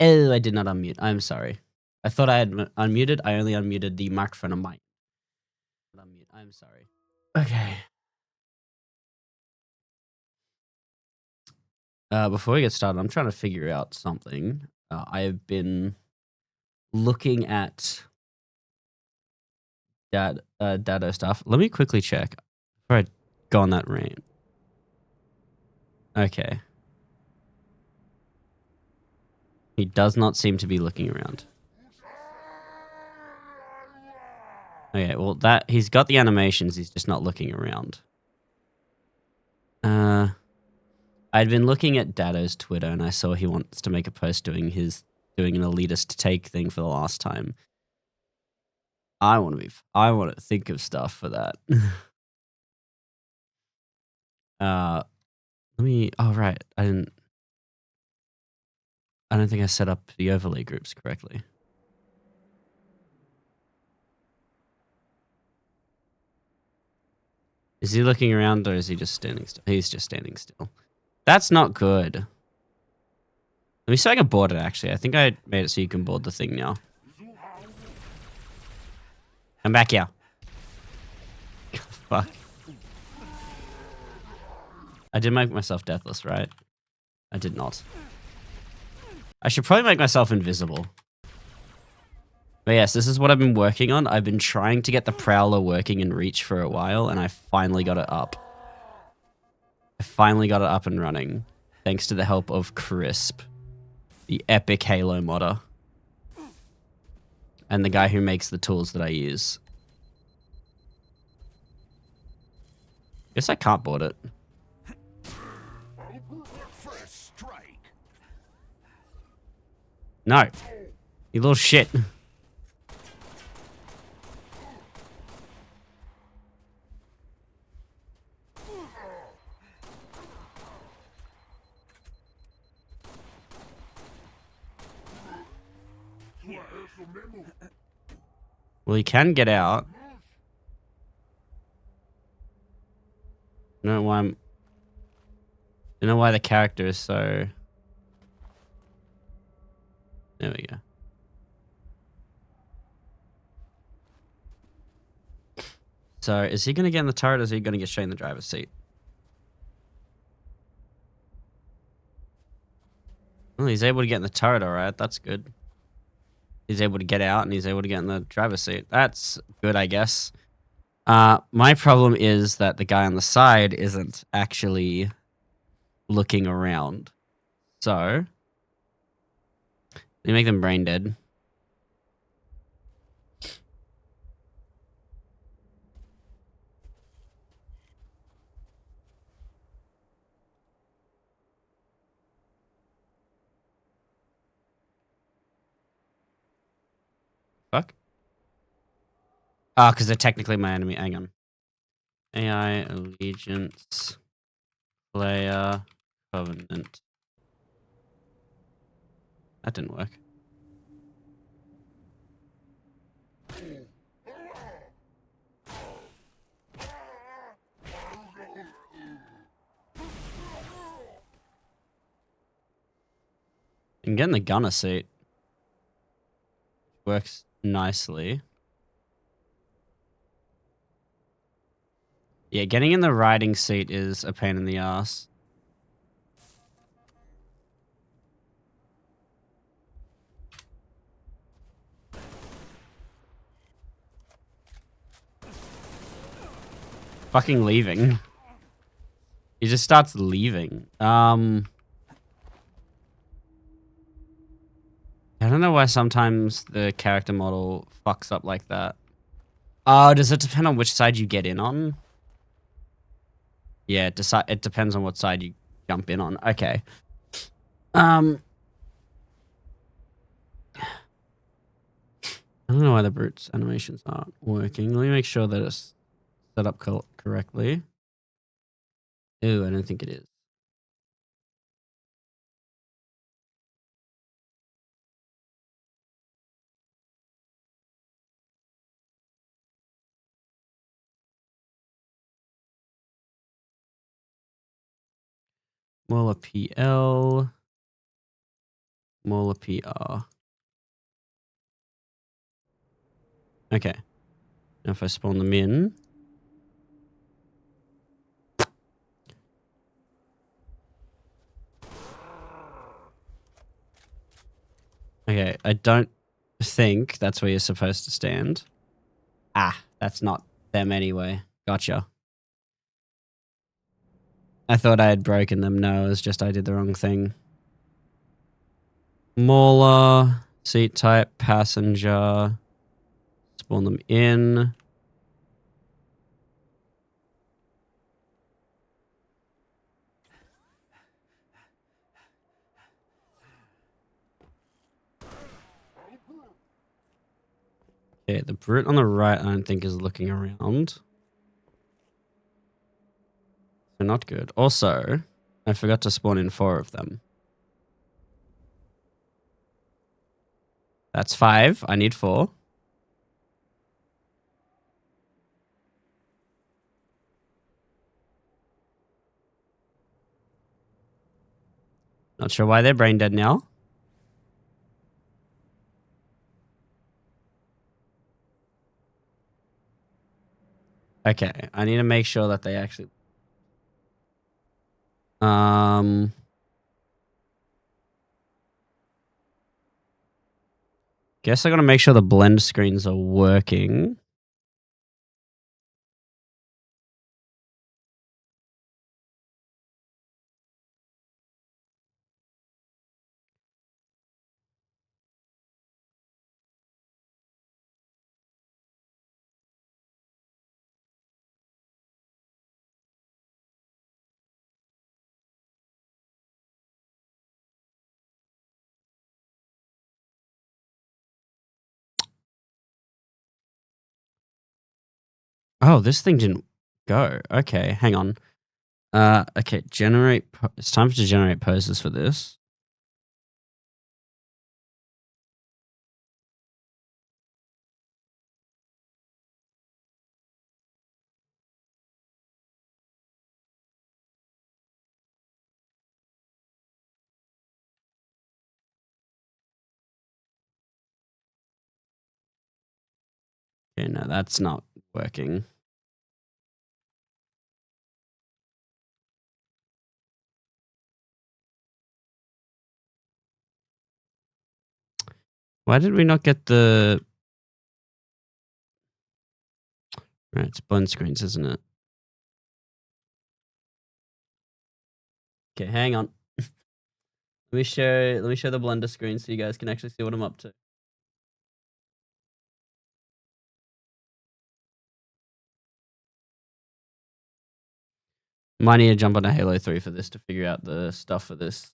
Oh, I did not unmute. I'm sorry. I thought I had unmuted. I only unmuted the microphone on my unmute. I'm sorry. Okay. Before we get started, I'm trying to figure out something. I've been looking at data stuff. Let me quickly check before I go on that rant. Okay. He does not seem to be looking around. Okay, well he's got the animations, he's just not looking around. I'd been looking at Dado's Twitter and I saw he wants to make a post doing an elitist take thing for the last time. I want to think of stuff for that. Let me. Oh right, I don't think I set up the overlay groups correctly. Is he looking around or is he just standing still? He's just standing still. That's not good. Let me see if I can board it, actually. I think I made it so you can board the thing now. I'm back here. Fuck. I did make myself deathless, right? I did not. I should probably make myself invisible. But yes, this is what I've been working on. I've been trying to get the Prowler working in Reach for a while, and I finally got it up. I finally got it up and running, thanks to the help of Crisp, the epic Halo modder, and the guy who makes the tools that I use. Guess I can't board it. No. You little shit. Well, he can get out. I don't know why the character is so... There we go. So, is he going to get in the turret or is he going to get straight in the driver's seat? Well, he's able to get in the turret, alright. That's good. He's able to get out and he's able to get in the driver's seat. That's good, I guess. My problem is that the guy on the side isn't actually looking around. So, they make them brain dead. Fuck. Because they're technically my enemy. Hang on. AI Allegiance Player Covenant. That didn't work. And getting the gunner seat works nicely. Yeah, getting in the riding seat is a pain in the ass. Fucking leaving. He just starts leaving. I don't know why sometimes the character model fucks up like that. Oh, does it depend on which side you get in on? Yeah, it depends on what side you jump in on. Okay. I don't know why the brute's animations aren't working. Let me make sure that it's set up correctly. Ooh, I don't think it is. Mola PL. Mauler PR. Okay. Now if I spawn them in. Okay, I don't think that's where you're supposed to stand. Ah, that's not them anyway. Gotcha. I thought I had broken them. No, it was just I did the wrong thing. Mauler, seat type, passenger. Spawn them in. Okay, the brute on the right I don't think is looking around. So not good. Also, I forgot to spawn in 4 of them. That's 5. I need 4. Not sure why they're brain dead now. Okay, I need to make sure that they actually... Guess I gotta make sure the blend screens are working. Oh, this thing didn't go. Okay, hang on. Okay, generate... It's time to generate poses for this. Okay, no, that's not working. Why did we not get the... Right, it's blend screens, isn't it? Okay, hang on. Let me show the Blender screen so you guys can actually see what I'm up to. Might need to jump on a Halo 3 for this to figure out the stuff for this.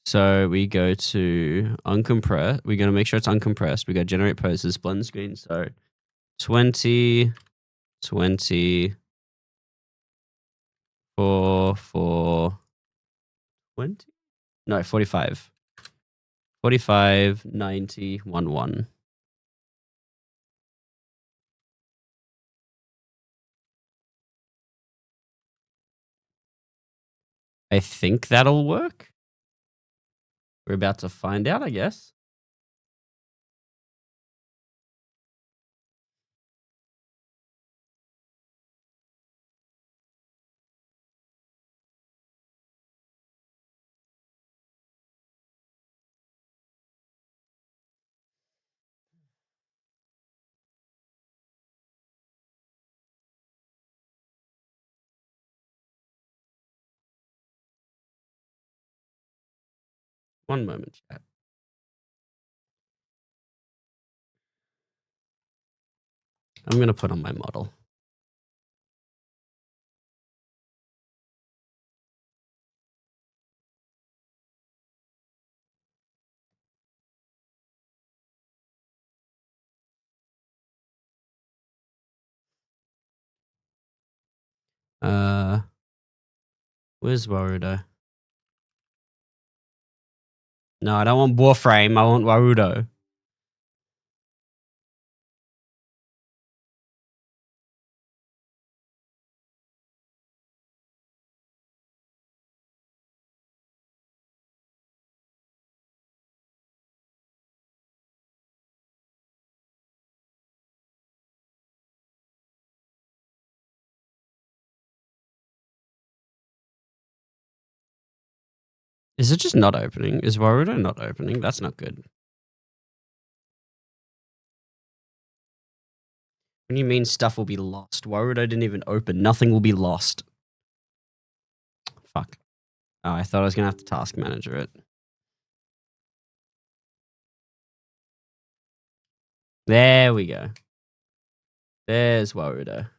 So we go to uncompress. We're going to make sure it's uncompressed. We go generate poses, blend screen. So 20, 20, 4, 20? No, 45. 45, 90, 1, 1. I think that'll work. We're about to find out, I guess. One moment, chat. I'm going to put on my model. Where's Warudo? No, I don't want Warframe. I want Warudo. Is it just not opening? Is Warudo not opening? That's not good. When you mean stuff will be lost? Warudo didn't even open. Nothing will be lost. Fuck. Oh, I thought I was going to have to task manager it. There we go. There's Warudo.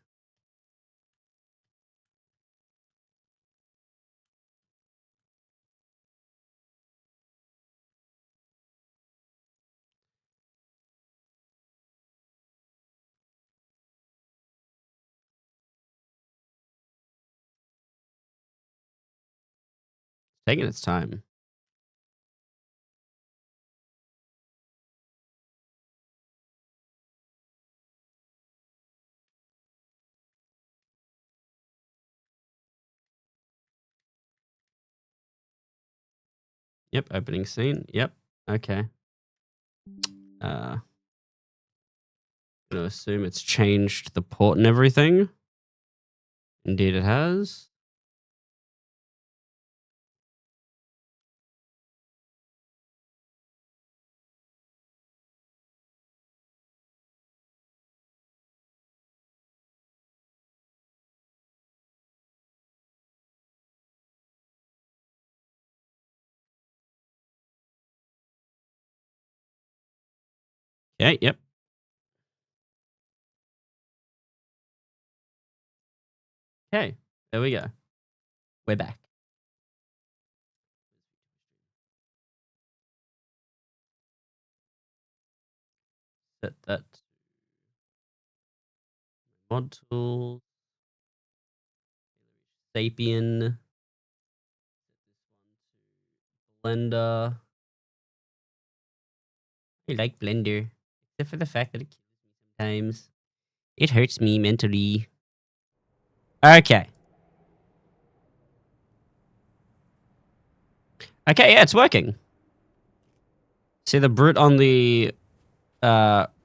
Taking its time. Yep, opening scene. Yep. Okay. I'm going to assume it's changed the port and everything. Indeed it has. Okay, yep. Okay, there we go. We're back. Set that mod tool. Sapien. Blender. I like Blender. Except for the fact that it kills me sometimes. It hurts me mentally. Okay. Okay, yeah, it's working. See, the brute on the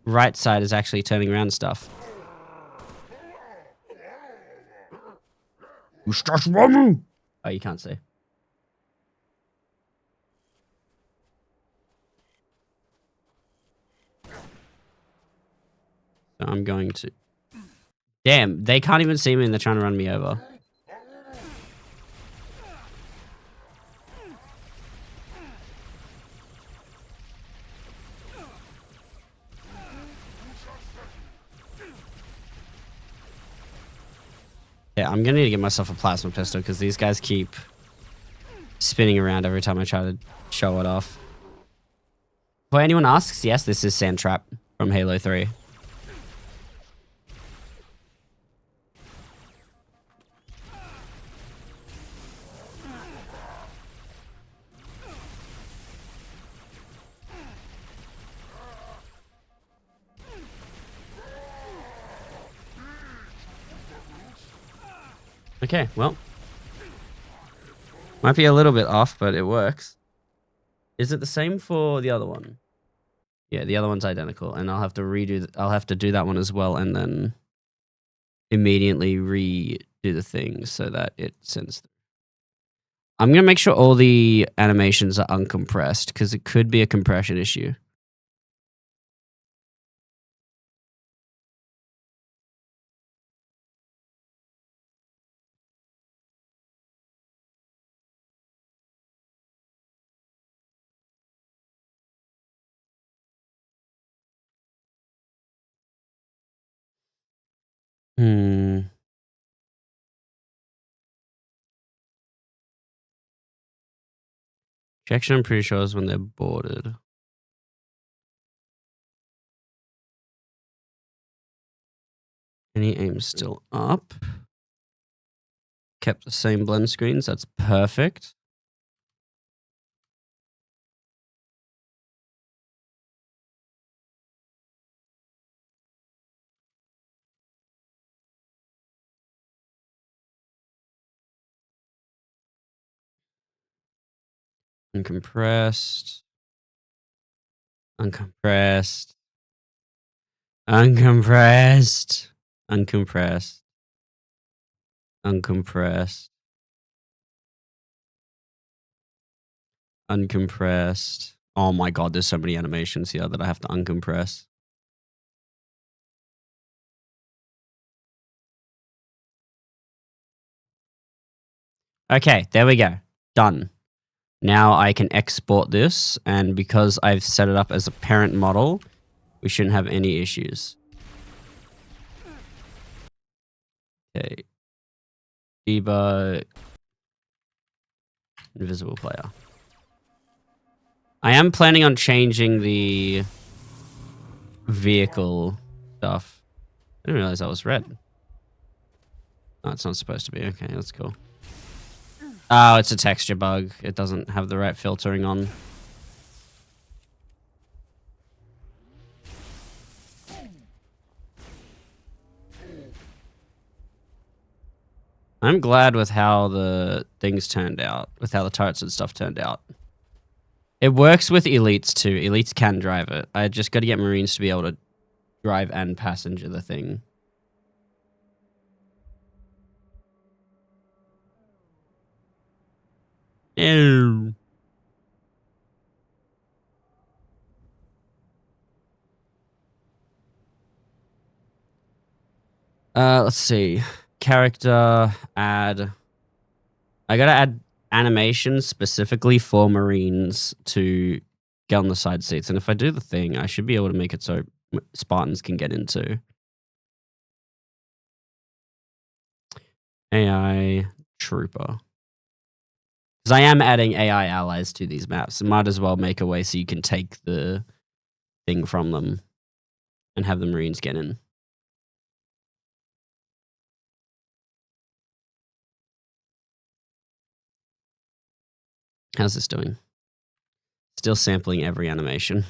right side is actually turning around stuff. Oh, you can't see. So I'm going to... Damn, they can't even see me and they're trying to run me over. Yeah, I'm gonna need to get myself a plasma pistol because these guys keep spinning around every time I try to show it off. Before anyone asks, yes, this is Sandtrap from Halo 3. Okay, well. Might be a little bit off, but it works. Is it the same for the other one? Yeah, the other one's identical, and I'll have to redo. I'll have to do that one as well, and then immediately redo the thing so that it sends. I'm gonna make sure all the animations are uncompressed because it could be a compression issue. Ejection, I'm pretty sure is when they're boarded. Any aim still up. Kept the same blend screens. That's perfect. Uncompressed. Uncompressed. Uncompressed. Uncompressed. Uncompressed. Uncompressed. Oh my god, there's so many animations here that I have to uncompress. Okay, there we go. Done. Now I can export this, and because I've set it up as a parent model, we shouldn't have any issues. Okay. Debug. Invisible player. I am planning on changing the vehicle stuff. I didn't realize that was red. Oh, it's not supposed to be. Okay, that's cool. Oh, it's a texture bug. It doesn't have the right filtering on. I'm glad with how the things turned out, with how the turrets and stuff turned out. It works with elites too. Elites can drive it. I just got to get Marines to be able to drive and passenger the thing. Ew. Let's see. Character, add. I gotta add animations specifically for Marines to get on the side seats. And if I do the thing, I should be able to make it so Spartans can get into. AI Trooper. Because I am adding AI allies to these maps. I might as well make a way so you can take the thing from them and have the Marines get in. How's this doing? Still sampling every animation.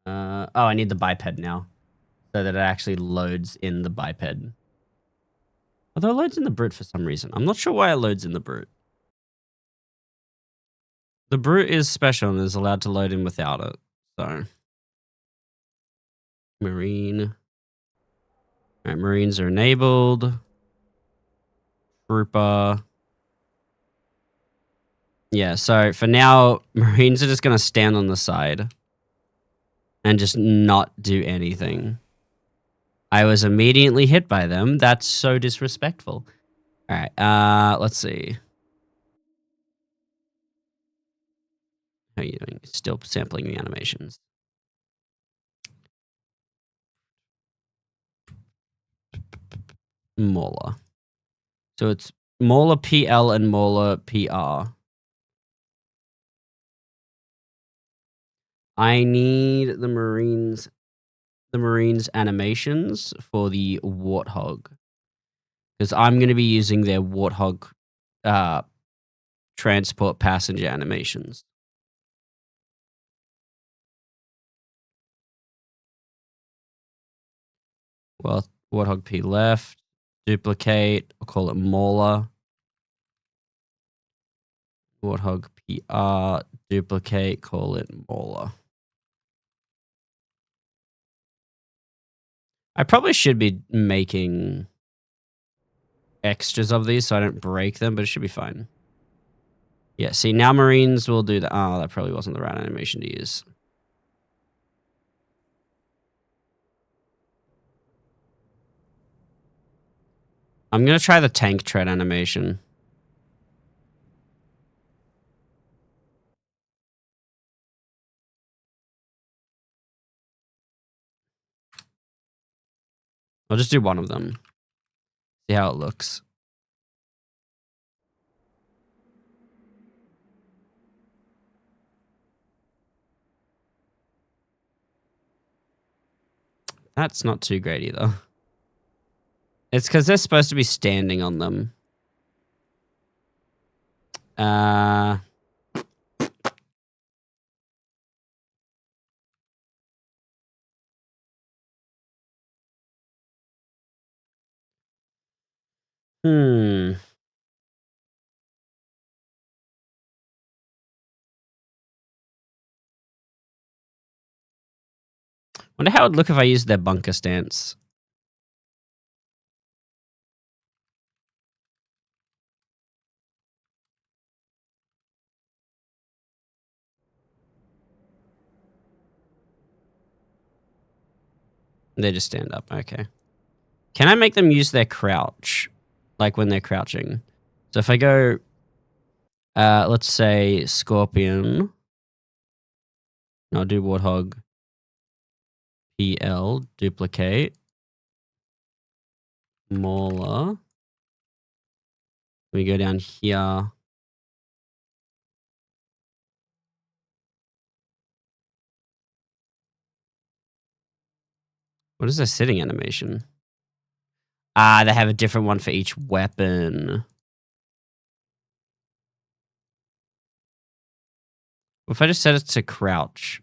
Oh, I need the biped now. So that it actually loads in the biped. Although it loads in the brute for some reason. I'm not sure why it loads in the brute. The brute is special and is allowed to load in without it. So. Marine. Alright, Marines are enabled. Trooper. Yeah, so for now, Marines are just going to stand on the side and just not do anything. I was immediately hit by them. That's so disrespectful. All right, let's see. How are you doing? Still sampling the animations. Mauler. So it's Mauler PL and Mauler PR. I need the Marines animations for the Warthog. Because I'm going to be using their Warthog transport passenger animations. Well, Warthog P left. Duplicate. I'll call it Mauler. Warthog PR. Duplicate. Call it Mauler. I probably should be making extras of these so I don't break them, but it should be fine. Yeah, see, now Marines will do that. Oh, that probably wasn't the right animation to use. I'm going to try the tank tread animation. I'll just do one of them. See how it looks. That's not too great either. It's because they're supposed to be standing on them. Hmm. Wonder how it would look if I used their bunker stance. They just stand up. Okay. Can I make them use their crouch? Like when they're crouching. So if I go, let's say Scorpion. I'll do Warthog. PL, duplicate. Mauler. We go down here. What is their sitting animation? Ah, they have a different one for each weapon. What if I just set it to crouch?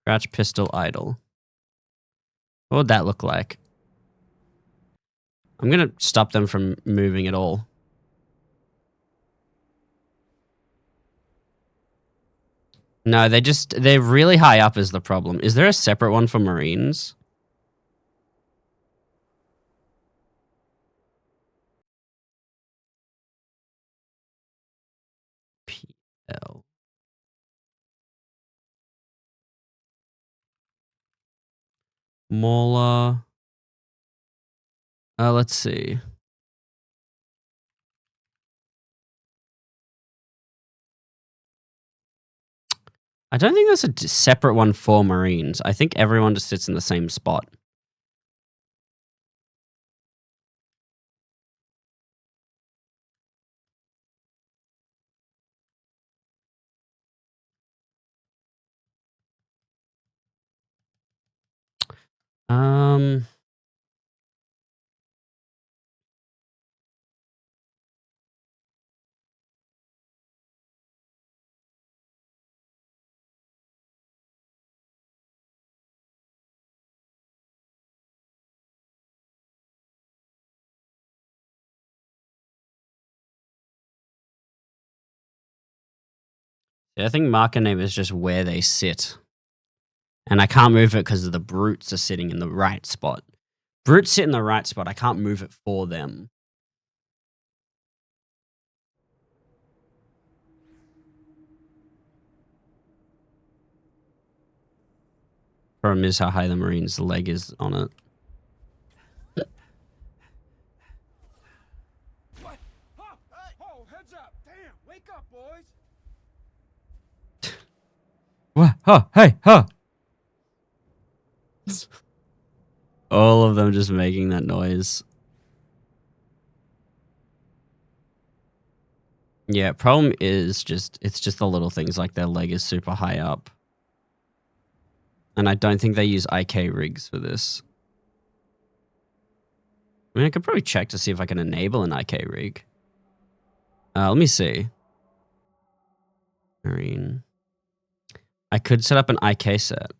Crouch, pistol, idle. What would that look like? I'm going to stop them from moving at all. No, they're really high up is the problem. Is there a separate one for Marines? PL. Mauler. Let's see. I don't think there's a separate one for Marines. I think everyone just sits in the same spot. Yeah, I think marker name is just where they sit. And I can't move it because the brutes are sitting in the right spot. Brutes sit in the right spot. I can't move it for them. Problem is how high the Marine's leg is on it. What? Oh, heads up. Damn, wake up, boys. What? Oh, hey, huh. All of them just making that noise. Yeah, problem is it's just the little things like their leg is super high up. And I don't think they use IK rigs for this. I mean, I could probably check to see if I can enable an IK rig. Let me see. Marine. I could set up an IK set.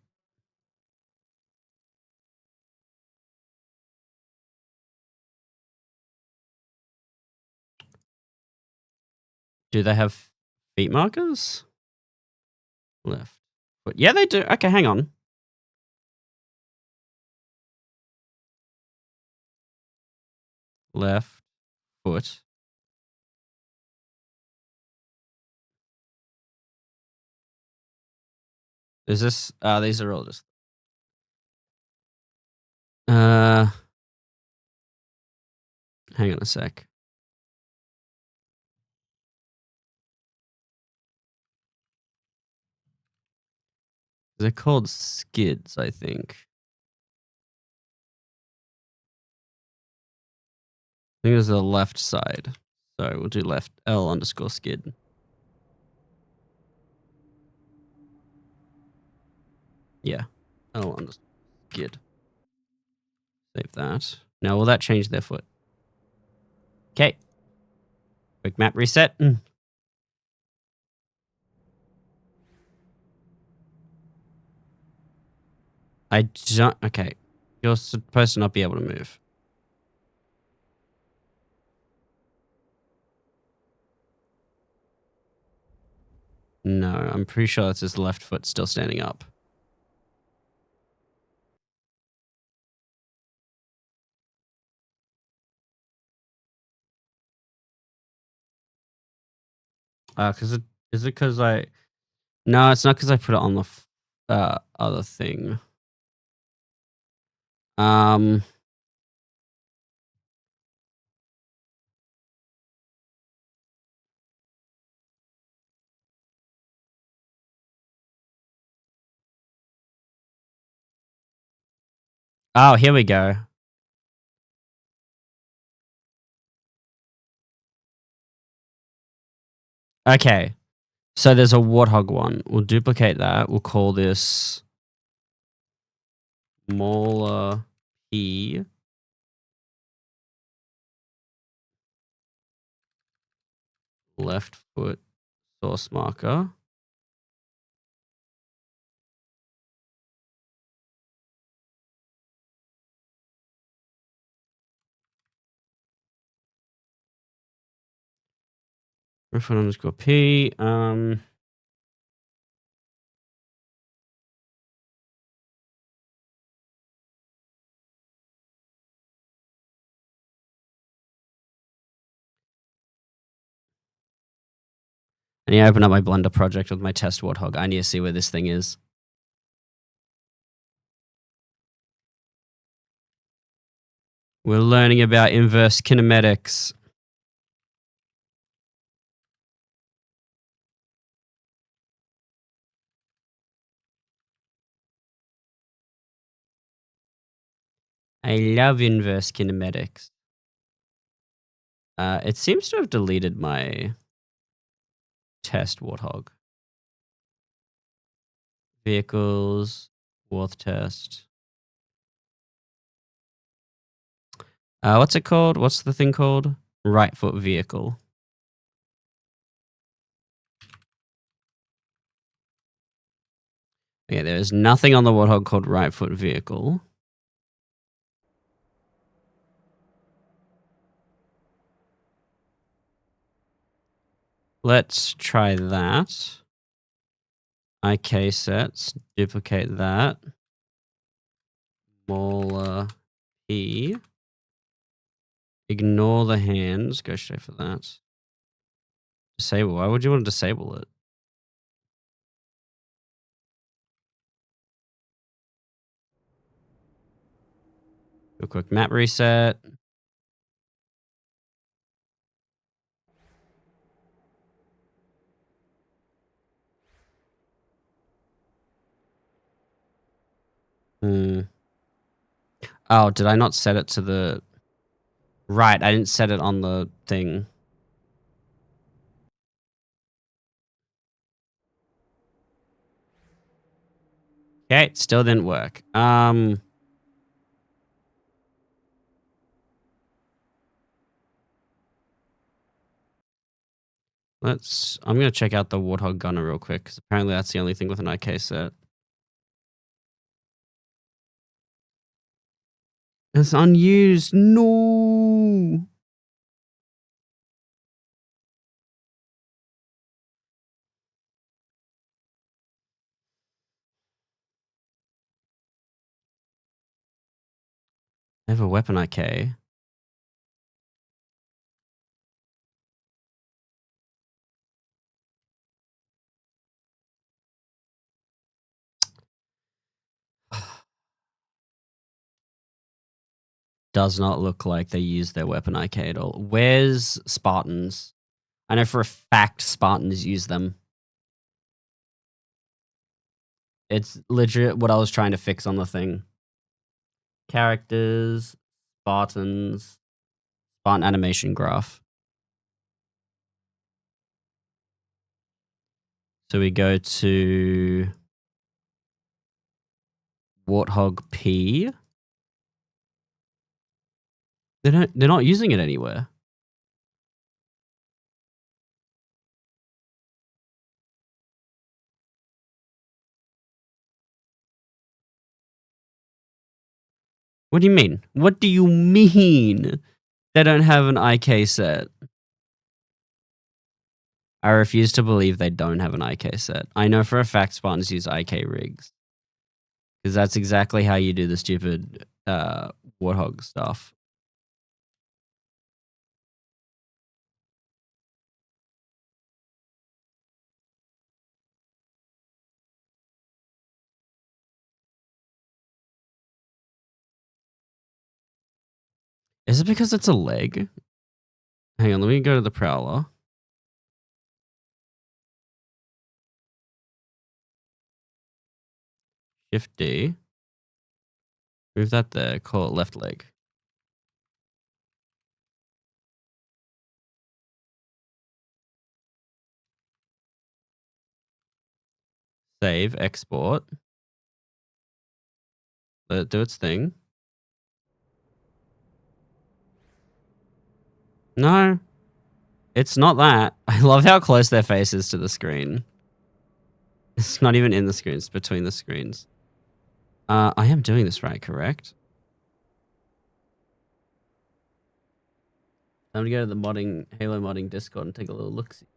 Do they have feet markers? Left. But yeah, they do. Okay, hang on. Left foot. Is this these are all just hang on a sec. They're called skids, I think. I think it's the left side. So we'll do left L underscore skid. Yeah. L underscore skid. Save that. Now will that change their foot? Okay. Quick map reset. I don't okay. You're supposed to not be able to move. No, I'm pretty sure that's his left foot still standing up. Is it because I? No, it's not because I put it on the other thing. Um. Oh, here we go. Okay. So there's a warthog one. We'll duplicate that. We'll call this Mauler P. Left foot source marker. Refoot underscore P. I need to open up my Blender project with my test warthog. I need to see where this thing is. We're learning about inverse kinematics. I love inverse kinematics. It seems to have deleted my test warthog. Vehicles, warth test. What's it called? What's the thing called? Right foot vehicle. Okay, there is nothing on the warthog called right foot vehicle. Let's try that. IK sets, duplicate that. Mauler P. Ignore the hands. Go straight for that. Disable. Why would you want to disable it? Do a quick map reset. Oh, did I not set it to the... Right, I didn't set it on the thing. Okay, it still didn't work. I'm gonna check out the Warthog Gunner real quick, because apparently that's the only thing with an IK set. It's unused. No. I have a weapon IK. Does not look like they use their weapon IK at all. Where's Spartans? I know for a fact Spartans use them. It's legit what I was trying to fix on the thing. Characters, Spartans, Spartan animation graph. So we go to Warthog P. They're not using it anywhere. What do you mean? What do you mean they don't have an IK set? I refuse to believe they don't have an IK set. I know for a fact Spartans use IK rigs. Because that's exactly how you do the stupid Warthog stuff. Is it because it's a leg? Hang on, let me go to the Prowler. Shift D. Move that there, call it left leg. Save, export. Let it do its thing. No, it's not that. I love how close their face is to the screen. It's not even in the screen, it's between the screens. I am doing this right, correct? Time to go to the modding, Halo modding Discord and take a little look-see.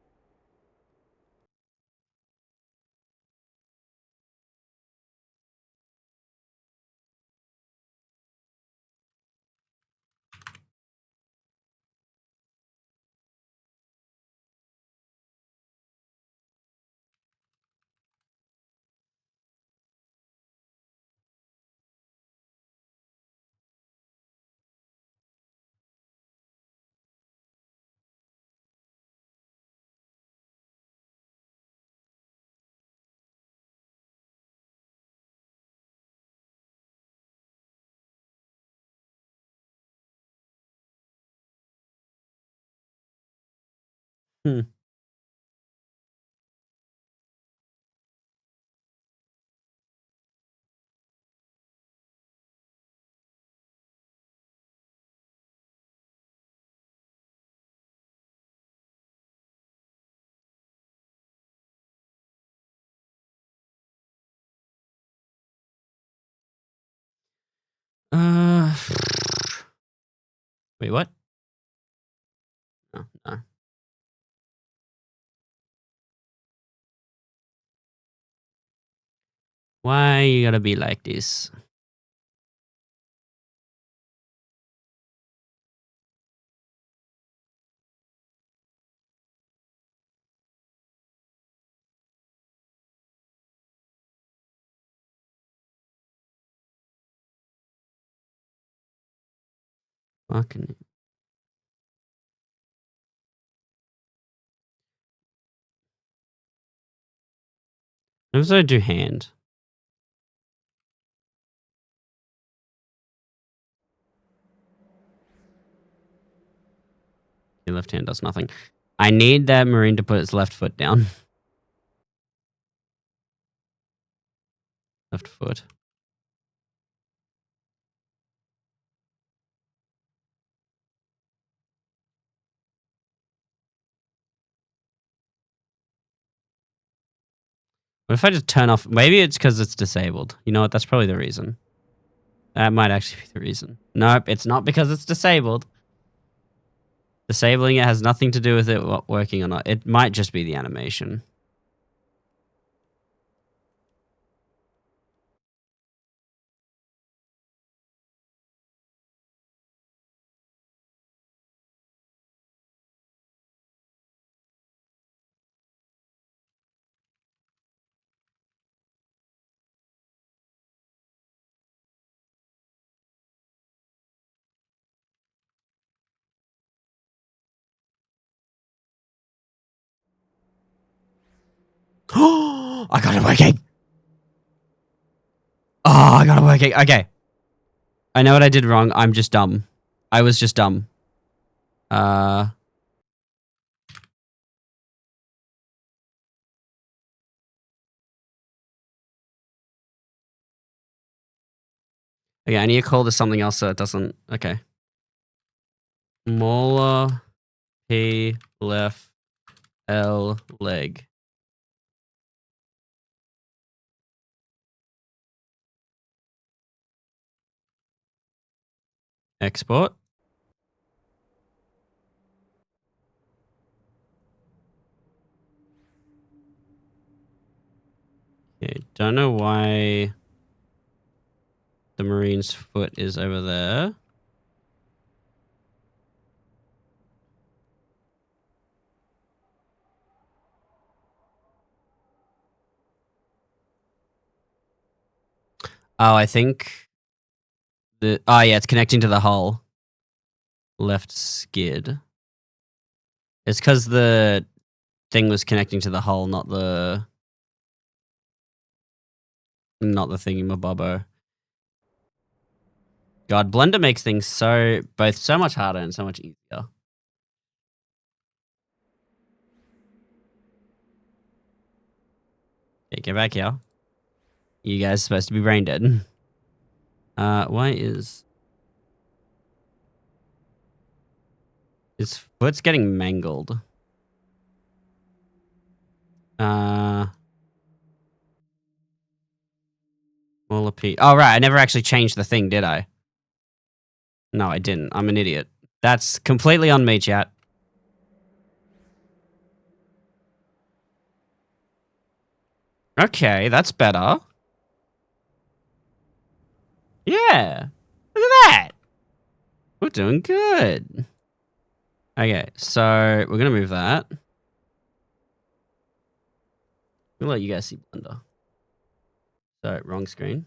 Hmm. Uh, wait, what? No, no. Why you gotta be like this? Fucking. What if I do hand? Your left hand does nothing. I need that Marine to put its left foot down. Left foot. What if I just turn off? Maybe it's because it's disabled. You know what? That's probably the reason. That might actually be the reason. Nope, it's not because it's disabled. Disabling it has nothing to do with it working or not. It might just be the animation. Oh, I got it working. Oh, I got it working. Okay. I know what I did wrong. I'm just dumb. I was just dumb. Okay, I need to call this something else so it doesn't. Okay. Molar P left L leg. Export. don't know why the Marine's foot is over there. Oh, I think oh yeah, it's connecting to the hull. Left skid. It's because the thing was connecting to the hull, not the thingy-mabobbo. God, Blender makes things both so much harder and so much easier. Okay, get back here. You guys are supposed to be brain dead. Why is his foot's getting mangled? Molar P. Oh, right. I never actually changed the thing, did I? No, I didn't. I'm an idiot. That's completely on me, chat. Okay, that's better. Yeah. Look at that. We're doing good. Okay, so we're going to move that. We'll let you guys see Blender. So, wrong screen.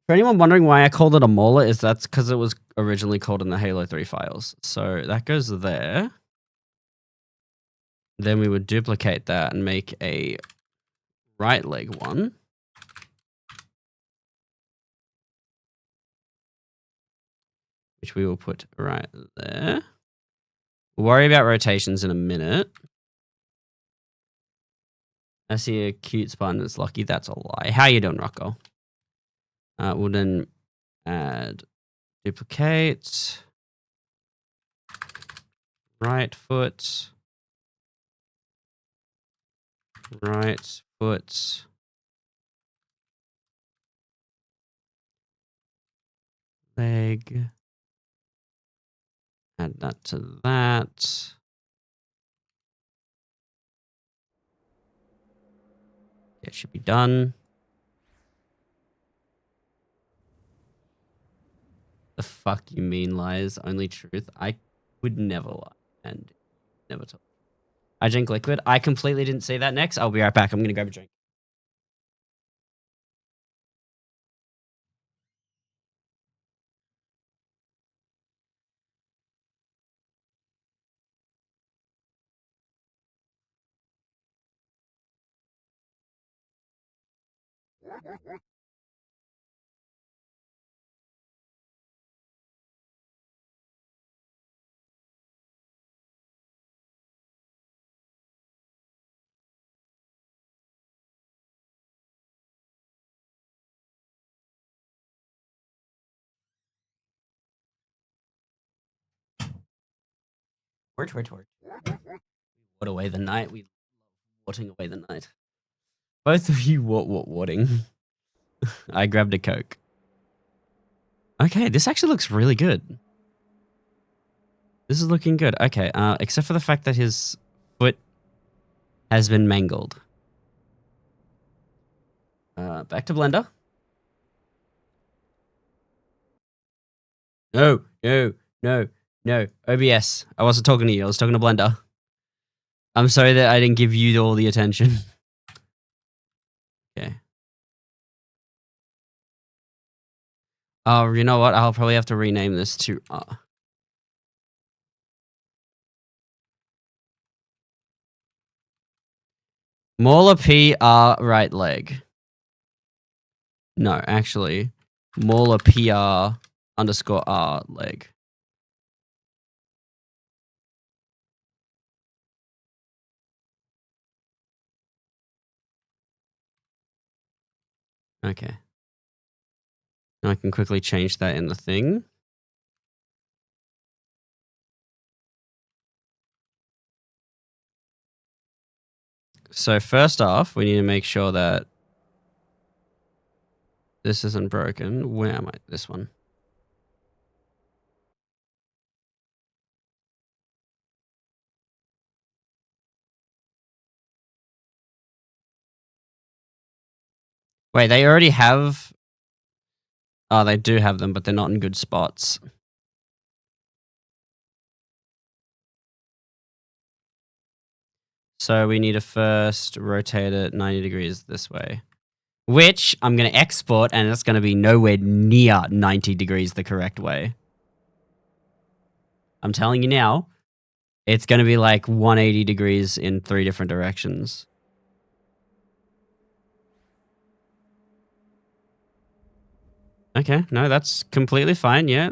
For anyone wondering why I called it a mauler, that's because it was originally called in the Halo 3 files. So that goes there. Then we would duplicate that and make a right leg one. Which we will put right there. We'll worry about rotations in a minute. I see a cute Spartan that's lucky. That's a lie. How you doing, Rocco? We'll then add duplicate. Right foot. Right foot. Leg. Add that to that. It should be done. The fuck you mean lies? Only truth. I would never lie and never tell. I drink liquid. I completely didn't see that next. I'll be right back. I'm going to grab a drink. Word. What away the night. We watting away the night. Both of you whatting. I grabbed a Coke. Okay, this actually looks really good. This is looking good. Okay, except for the fact that his foot has been mangled. Back to Blender. No. OBS. I wasn't talking to you. I was talking to Blender. I'm sorry that I didn't give you all the attention. Okay. Oh, you know what? I'll probably have to rename this to Mauler PR right leg. No, actually, Mauler PR _R leg. Okay. Now I can quickly change that in the thing. So first off, we need to make sure that this isn't broken. Where am I? This one. Wait, they already have... Oh, they do have them, but they're not in good spots. So we need to first rotate it 90 degrees this way. Which I'm going to export, and it's going to be nowhere near 90 degrees the correct way. I'm telling you now, it's going to be like 180 degrees in 3 different directions. Okay, no, that's completely fine, yeah.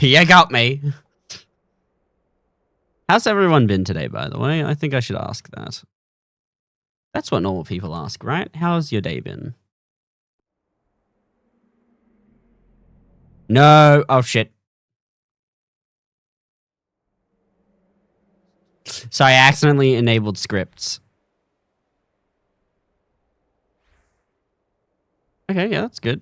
You got me. How's everyone been today, by the way? I think I should ask that. That's what normal people ask, right? How's your day been? No. Oh, shit. So I accidentally enabled scripts. Okay, yeah, that's good.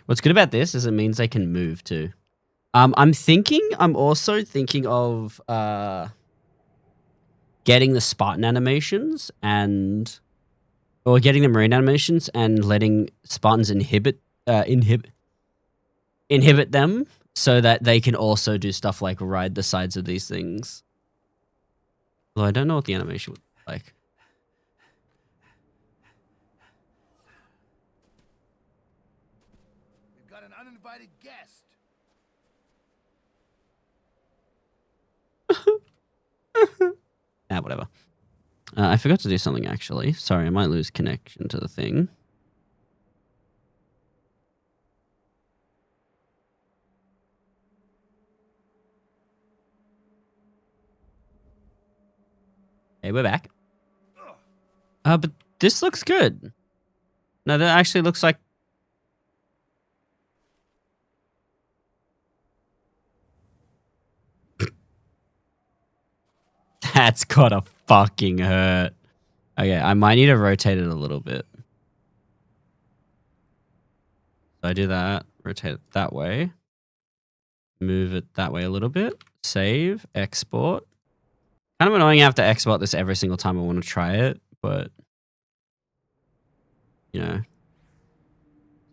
What's good about this is it means they can move too. I'm also thinking of getting the Spartan animations or getting the Marine animations and letting Spartans inhibit them so that they can also do stuff like ride the sides of these things. Although I don't know what the animation would look like. We've got an uninvited guest. Whatever. I forgot to do something actually. Sorry, I might lose connection to the thing. Hey, we're back. But this looks good. No, that actually looks like... That's gotta fucking hurt. Okay, I might need to rotate it a little bit. So I do that, rotate it that way. Move it that way a little bit. Save, export. Kind of annoying I have to export this every single time I want to try it, but... You know.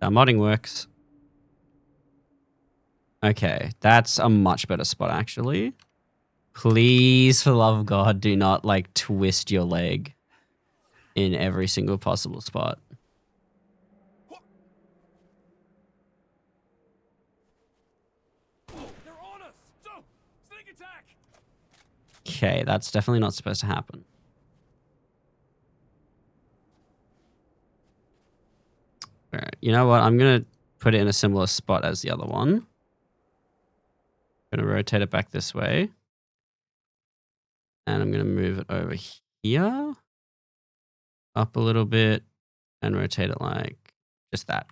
How modding works. Okay, that's a much better spot, actually. Please, for the love of God, do not, like, twist your leg in every single possible spot. They're on us! So, sneak attack! Okay, that's definitely not supposed to happen. All right, you know what? I'm going to put it in a similar spot as the other one. I'm going to rotate it back this way. And I'm going to move it over here. Up a little bit. And rotate it like just that.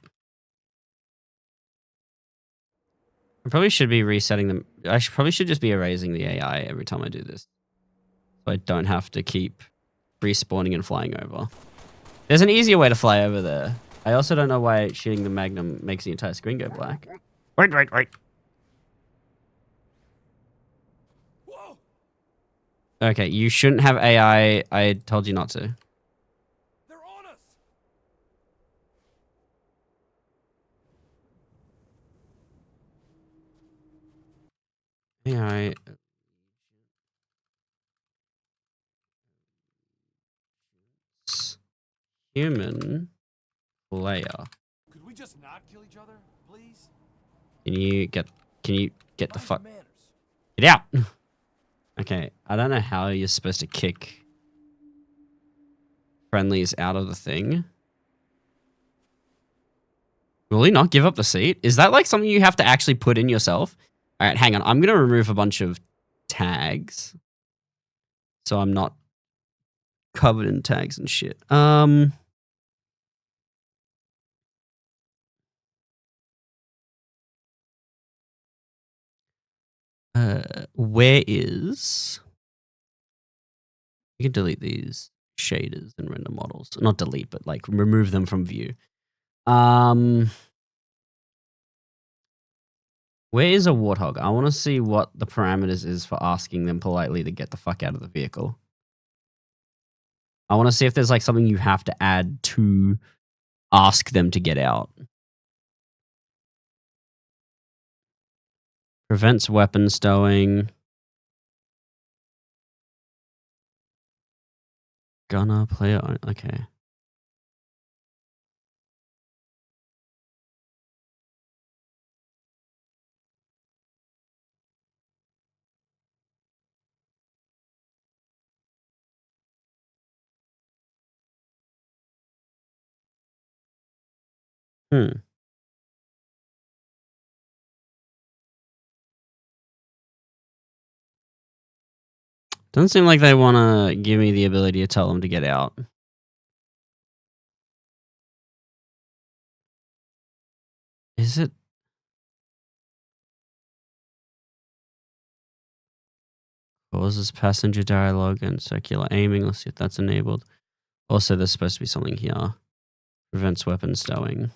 I probably should be resetting them. Probably should just be erasing the AI every time I do this. So I don't have to keep respawning and flying over. There's an easier way to fly over there. I also don't know why shooting the Magnum makes the entire screen go black. Wait. Whoa! Okay, you shouldn't have AI. I told you not to. They're on us! AI. Human player. Could we just not kill each other, please? Can you get the fuck... Manners. Get out! Okay, I don't know how you're supposed to kick friendlies out of the thing. Will he not give up the seat? Is that like something you have to actually put in yourself? All right, hang on. I'm going to remove a bunch of tags. So I'm not covered in tags and shit. Where is... You can delete these shaders and render models. Not delete, but like remove them from view. Where is a warthog? I want to see what the parameters is for asking them politely to get the fuck out of the vehicle. I want to see if there's like something you have to add to ask them to get out. Prevents weapon stowing. Gonna player. Okay. Hmm. Doesn't seem like they want to give me the ability to tell them to get out. Is it? Causes passenger dialogue and circular aiming. Let's see if that's enabled. Also, there's supposed to be something here. Prevents weapon stowing.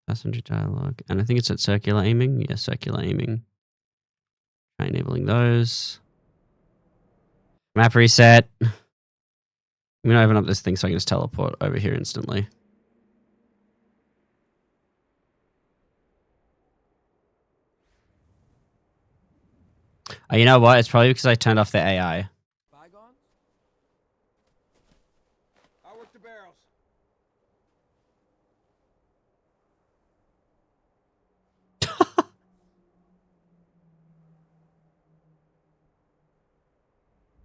Passenger dialogue. And I think it's at circular aiming. Yeah, circular aiming. Try enabling those. Map reset. I'm going to open up this thing so I can just teleport over here instantly. You know what? It's probably because I turned off the AI. Bygones? I work the barrels.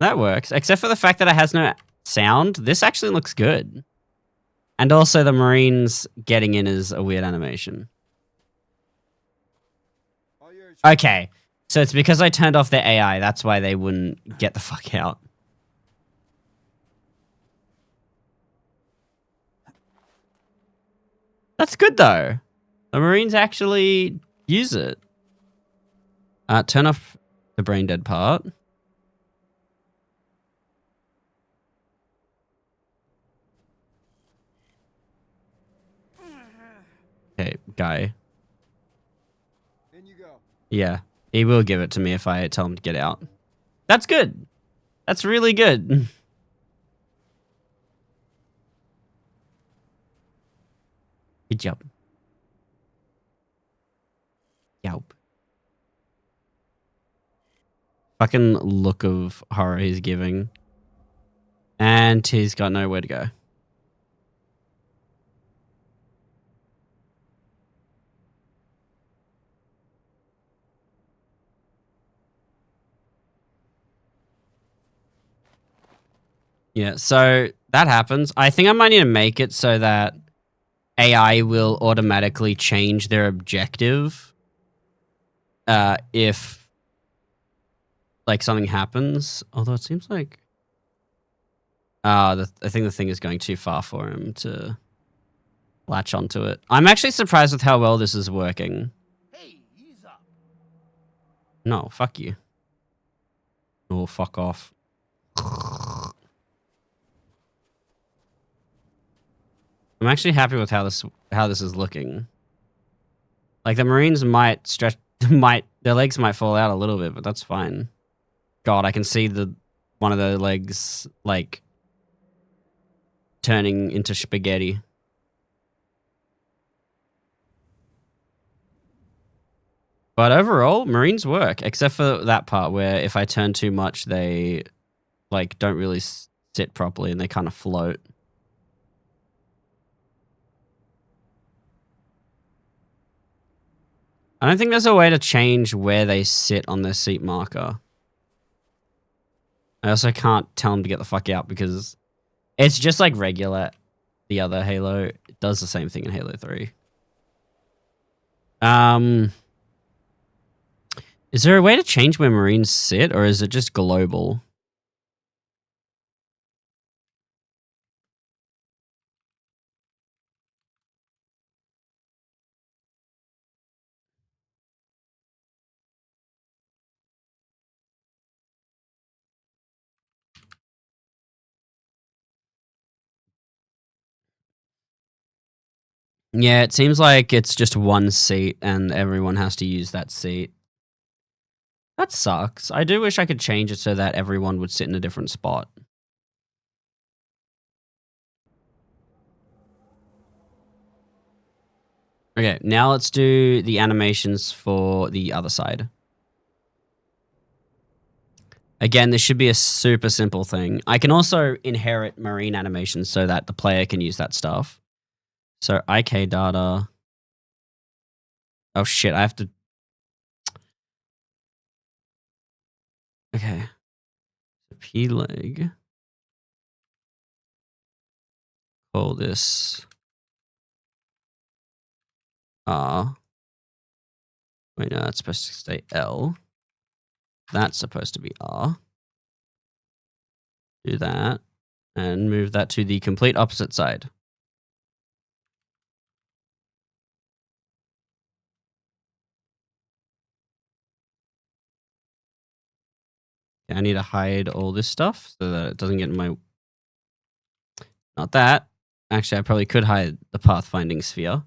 That works. Except for the fact that it has no sound. This actually looks good. And also the Marines getting in is a weird animation. All yours. Okay. So it's because I turned off the AI. That's why they wouldn't get the fuck out. That's good though. The Marines actually use it. Turn off the brain dead part. Okay, guy. In you go. Yeah, he will give it to me if I tell him to get out. That's good. That's really good. Good job. Yelp. Fucking look of horror he's giving. And he's got nowhere to go. Yeah, so that happens. I think I might need to make it so that AI will automatically change their objective if like something happens. Although it seems like I think the thing is going too far for him to latch onto it. I'm actually surprised with how well this is working. Hey, ease up. No, fuck you. Oh, fuck off. I'm actually happy with how this is looking. Like the Marines might stretch, their legs might fall out a little bit, but that's fine. God, I can see one of the legs like turning into spaghetti. But overall, Marines work, except for that part where if I turn too much, they like don't really sit properly and they kind of float. I don't think there's a way to change where they sit on their seat marker. I also can't tell them to get the fuck out because it's just like regular the other Halo. It does the same thing in Halo 3. Is there a way to change where Marines sit or is it just global? Yeah, it seems like it's just one seat and everyone has to use that seat. That sucks. I do wish I could change it so that everyone would sit in a different spot. Okay, now let's do the animations for the other side. Again, this should be a super simple thing. I can also inherit marine animations so that the player can use that stuff. So IK data. Oh shit, I have to. Okay. P leg. Call this R. Wait, no, that's supposed to stay L. That's supposed to be R. Do that. And move that to the complete opposite side. Okay, I need to hide all this stuff so that it doesn't get in my... Not that. Actually, I probably could hide the pathfinding sphere.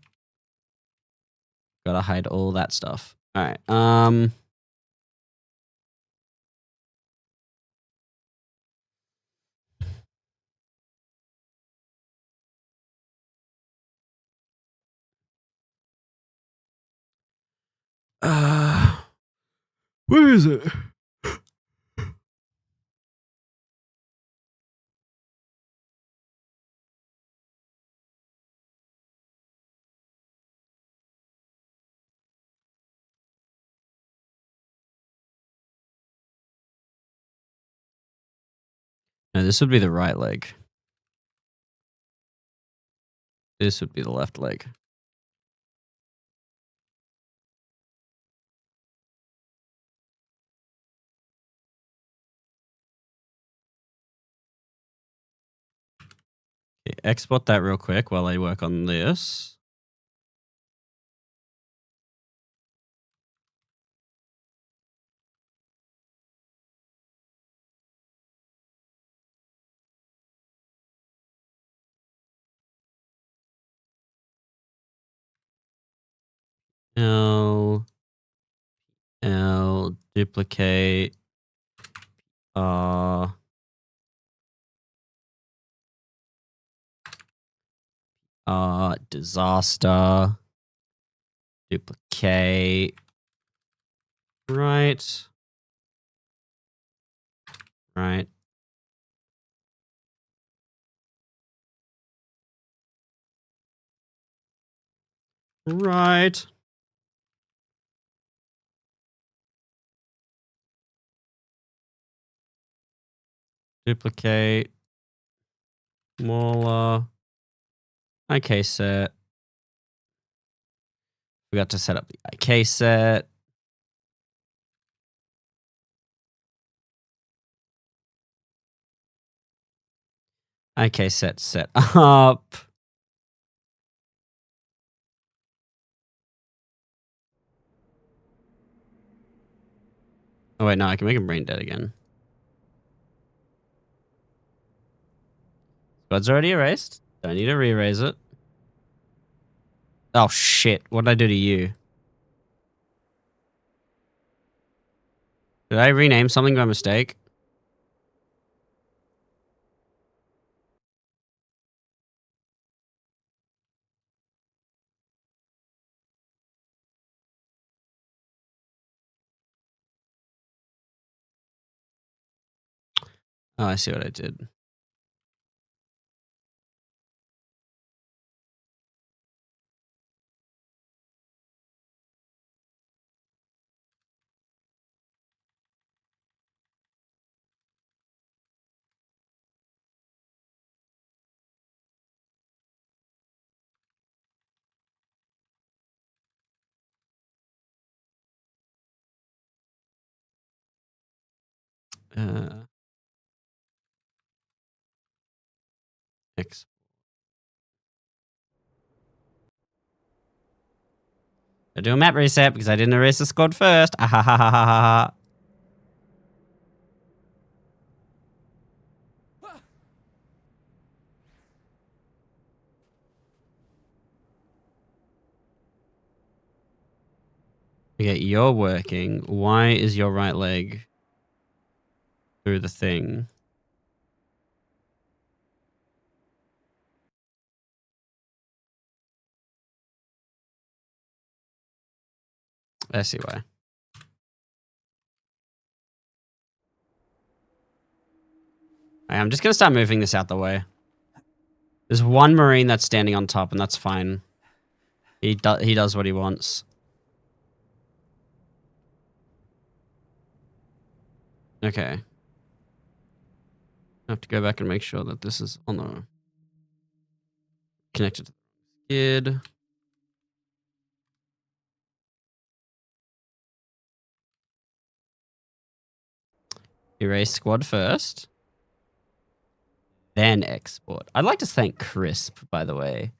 Gotta hide all that stuff. All right. Where is it? No, this would be the right leg. This would be the left leg. Okay, export that real quick while I work on this. L duplicate disaster duplicate right right right duplicate smaller. IK set. Forgot to set up the IK set. IK set up. Oh wait, no, I can make him brain dead again. Squad's already erased. Don't need to re-erase it. Oh shit, what did I do to you? Did I rename something by mistake? Oh, I see what I did. X. I do a map reset because I didn't erase the squad first. Ah, ha, ha, ha, ha, ha. Okay, you're working. Why is your right leg through the thing? I see why. I'm just going to start moving this out the way. There's one Marine that's standing on top, and that's fine. He does what he wants. Okay. I have to go back and make sure that this is on the connected to the skid. Erase squad first. Then export. I'd like to thank Crisp, by the way,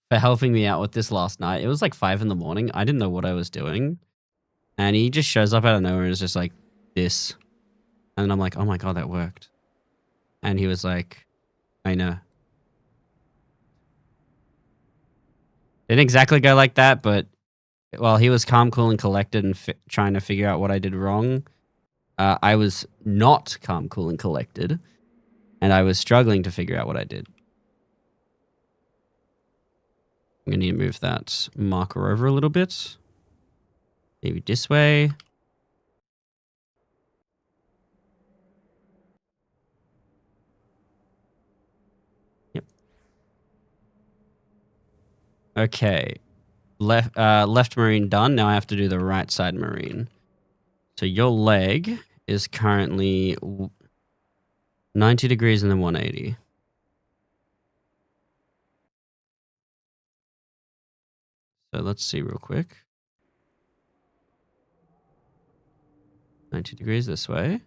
for helping me out with this last night. It was like 5 in the morning. I didn't know what I was doing. And he just shows up out of nowhere and is just like, this. And I'm like, oh my god, that worked. And he was like, I know. Didn't exactly go like that, but while he was calm, cool, and collected and trying to figure out what I did wrong, I was not calm, cool, and collected. And I was struggling to figure out what I did. I'm going to need to move that marker over a little bit. Maybe this way. Yep. Okay. Left marine done. Now I have to do the right side marine. So your leg is currently 90 degrees and then 180. So let's see real quick. 90 degrees this way.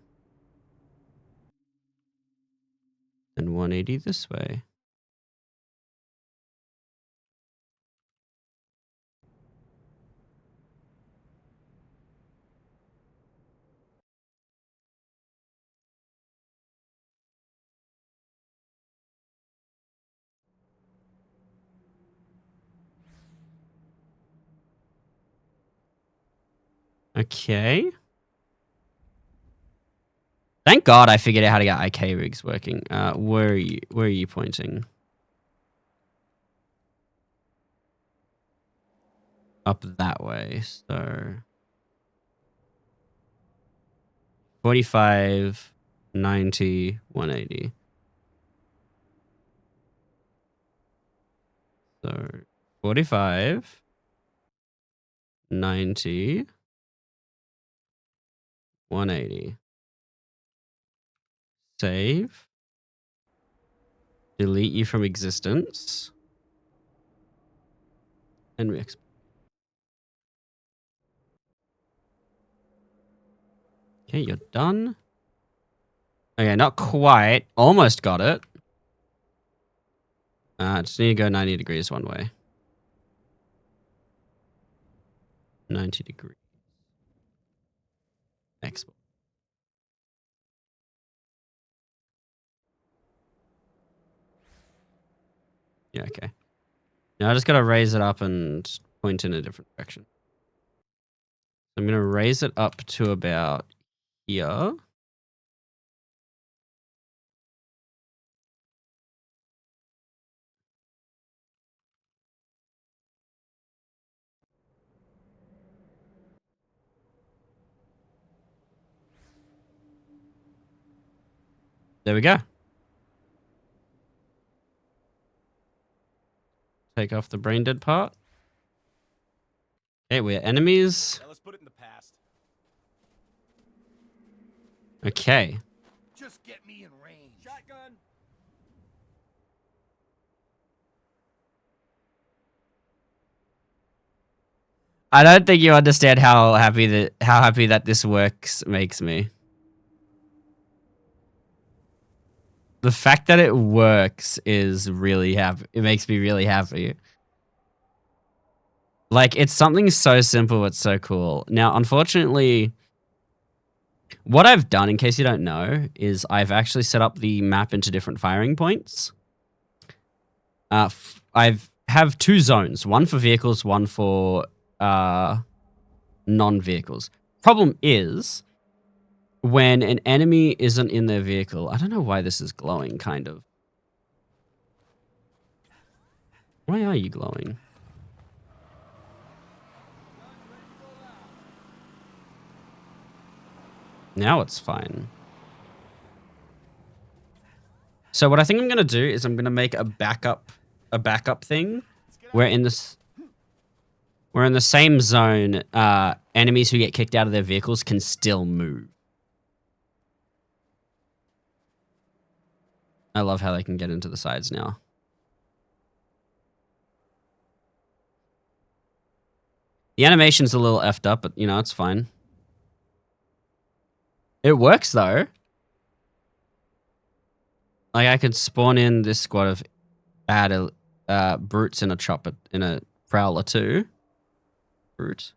And 180 this way. Okay. Thank God I figured out how to get IK rigs working. Where are you pointing? Up that way. So 45, 90, 180. So 45, 90, 180. Save. Delete you from existence. And re-export. Okay, you're done. Okay, not quite. Almost got it. Just need to go 90 degrees one way. 90 degrees. Export. Yeah, okay. Now I just gotta raise it up and point in a different direction. I'm gonna raise it up to about here. There we go. Take off the brain dead part. Okay, we're enemies. Now let's put it in the past. Okay. Just get me in range. Shotgun. I don't think you understand how happy that this works makes me. The fact that it works is really happy. It makes me really happy. Like, it's something so simple but so cool. Now, unfortunately, what I've done, in case you don't know, is I've actually set up the map into different firing points. I have 2 zones, one for vehicles, one for non-vehicles. Problem is, when an enemy isn't in their vehicle, I don't know why this is glowing, kind of. Why are you glowing? Now it's fine. So what I think I'm gonna do is I'm gonna make a backup thing where in this we're in the same zone, enemies who get kicked out of their vehicles can still move. I love how they can get into the sides now. The animation's a little effed up, but you know, it's fine. It works though. Like I could spawn in this squad of bad brutes in a chopper, in a prowler too. Brute.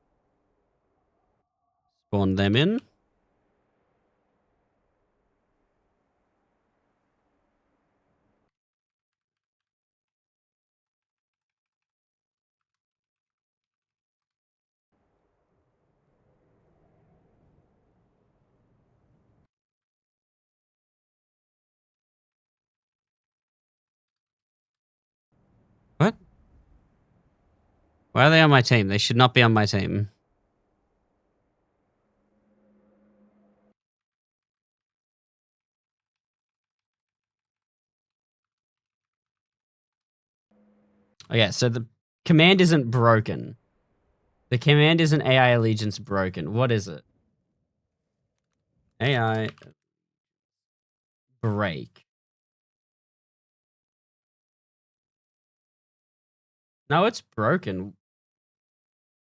Spawn them in. What? Why are they on my team? They should not be on my team. Okay, so the command isn't broken. The command isn't AI allegiance broken. What is it? AI break. No, it's broken.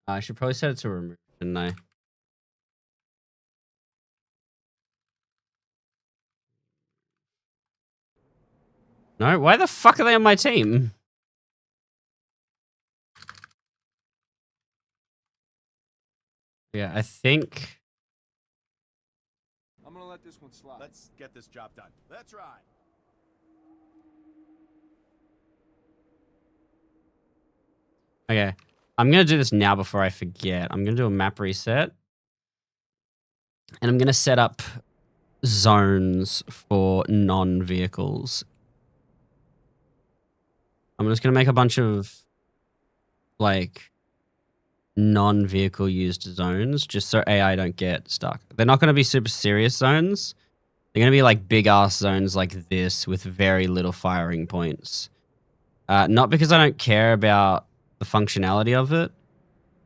I should probably set it to remove, shouldn't I? No, why the fuck are they on my team? Yeah, I think... I'm gonna let this one slide. Let's get this job done. That's right. Okay, I'm gonna do this now before I forget. I'm gonna do a map reset. And I'm gonna set up zones for non-vehicles. I'm just gonna make a bunch of, like, non-vehicle used zones just so AI don't get stuck. They're not gonna be super serious zones. They're gonna be like big ass zones like this with very little firing points. Not because I don't care about the functionality of it.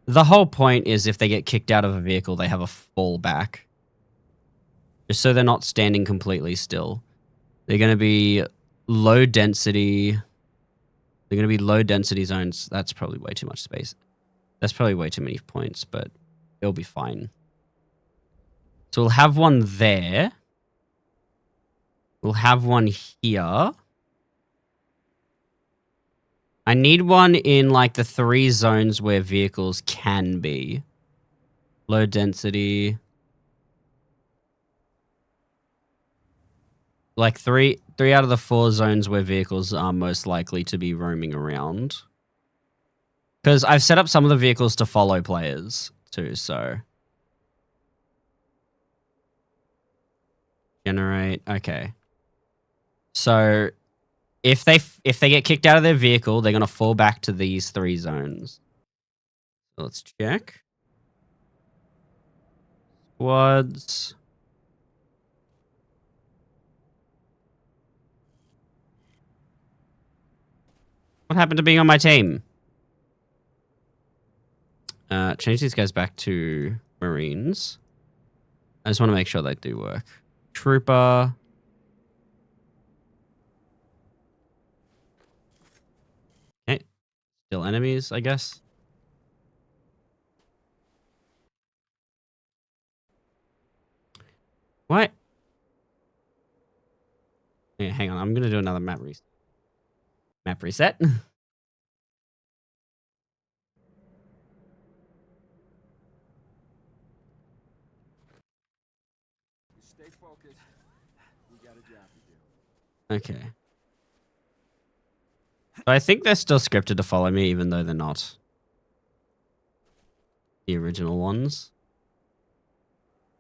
The whole point is if they get kicked out of a vehicle, they have a fallback. Just so they're not standing completely still. They're gonna be low density. They're gonna be low density zones. That's probably way too much space. That's probably way too many points, but it'll be fine. So we'll have one there. We'll have one here. I need one in like the 3 zones where vehicles can be. Low density. Like 3 out of the 4 zones where vehicles are most likely to be roaming around. Because I've set up some of the vehicles to follow players too, so. Generate, okay. So if they get kicked out of their vehicle, they're gonna fall back to these 3 zones. So let's check. Squads. What happened to being on my team? Change these guys back to Marines. I just want to make sure they do work. Trooper. Okay. Still enemies, I guess. What? Yeah, hang on. I'm going to do another map reset. Map reset. Stay focused. We got a job to do. Okay. So I think they're still scripted to follow me, even though they're not. the original ones.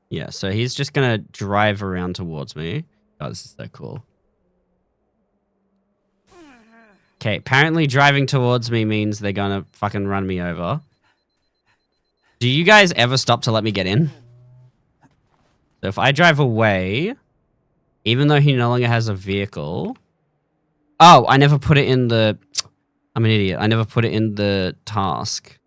Yeah, so he's just gonna drive around towards me. Oh, this is so cool. Okay, apparently driving towards me means they're gonna fucking run me over. Do you guys ever stop to let me get in? So if I drive away, even though he no longer has a vehicle... Oh, I never put it in the... I'm an idiot. I never put it in the task.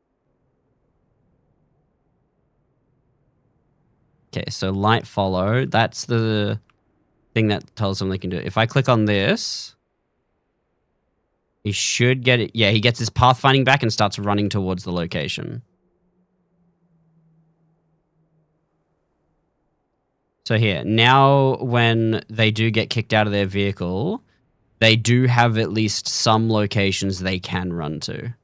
Okay, so light follow. That's the thing that tells them they can do it. If I click on this, he should get it. Yeah, he gets his pathfinding back and starts running towards the location. So here, now when they do get kicked out of their vehicle, they do have at least some locations they can run to.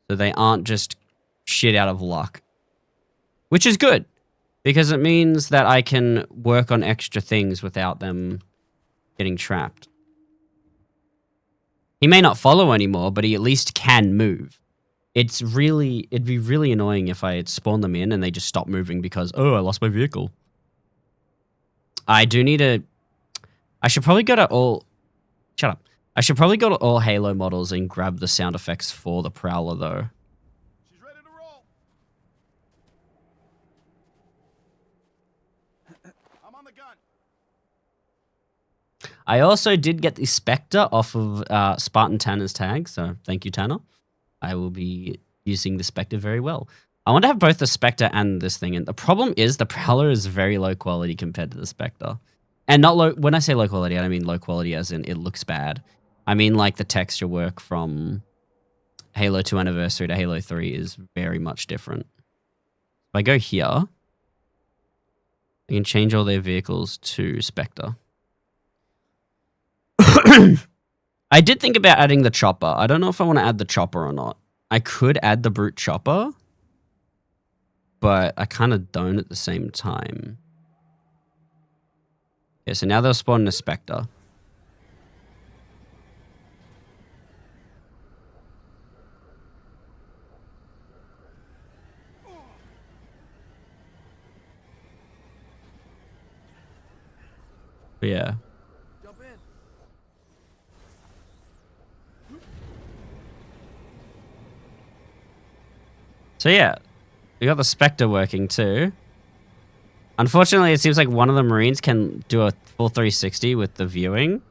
So they aren't just shit out of luck. Which is good, because it means that I can work on extra things without them getting trapped. He may not follow anymore, but he at least can move. It'd be really annoying if I had spawned them in and they just stopped moving because, oh, I lost my vehicle. I do need to... I should probably go to all... Shut up. I should probably go to all Halo models and grab the sound effects for the Prowler, though. She's ready to roll. I'm on the gun. I also did get the Spectre off of Spartan Tanner's tag, so thank you, Tanner. I will be using the Spectre very well. I want to have both the Spectre and this thing, and the problem is the Prowler is very low quality compared to the Spectre. And not low, when I say low quality, I don't mean low quality as in it looks bad. I mean like the texture work from Halo 2 Anniversary to Halo 3 is very much different. If I go here, I can change all their vehicles to Spectre. I did think about adding the chopper. I don't know if I want to add the chopper or not. I could add the brute chopper, but I kind of don't at the same time. Okay, so now they'll spawn a Spectre. But yeah. Jump in. So yeah, we got the Spectre working too. Unfortunately, it seems like one of the Marines can do a full 360 with the viewing.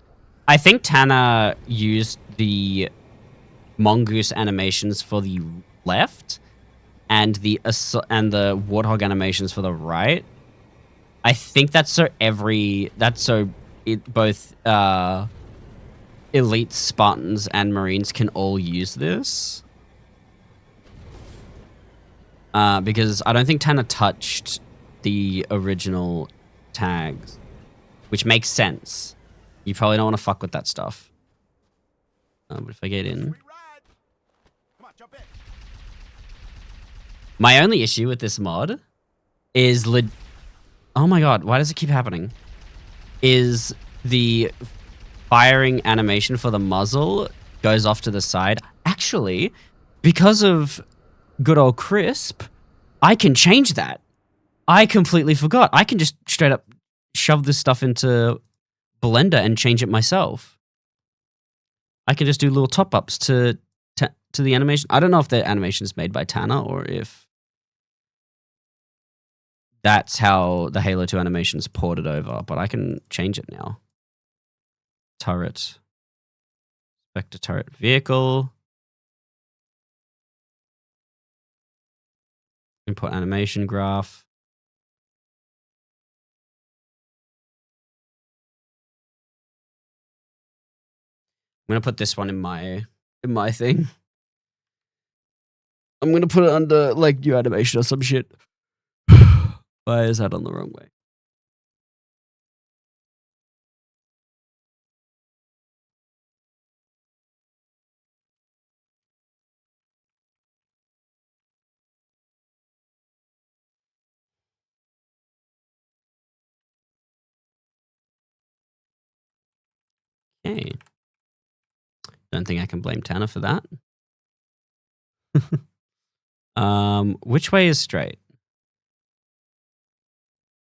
I think Tanner used the Mongoose animations for the left and the Warthog animations for the right. I think that's so both elite Spartans and Marines can all use this. Because I don't think Tanner touched the original tags, which makes sense. You probably don't want to fuck with that stuff. But if I get in... Free ride. Come on, jump in. My only issue with this mod is... Oh my god, why does it keep happening? Is the firing animation for the muzzle goes off to the side. Actually, because of good old Crisp, I can change that. I completely forgot. I can just straight up shove this stuff into Blender and change it myself. I can just do little top-ups to the animation. I don't know if the animation is made by Tanner or if that's how the Halo 2 animation's ported over, but I can change it now. Turret. Spectre turret vehicle. Import animation graph. I'm gonna put this one in my thing. I'm gonna put it under like new animation or some shit. Why is that on the wrong way? Okay. Don't think I can blame Tanner for that. Which way is straight?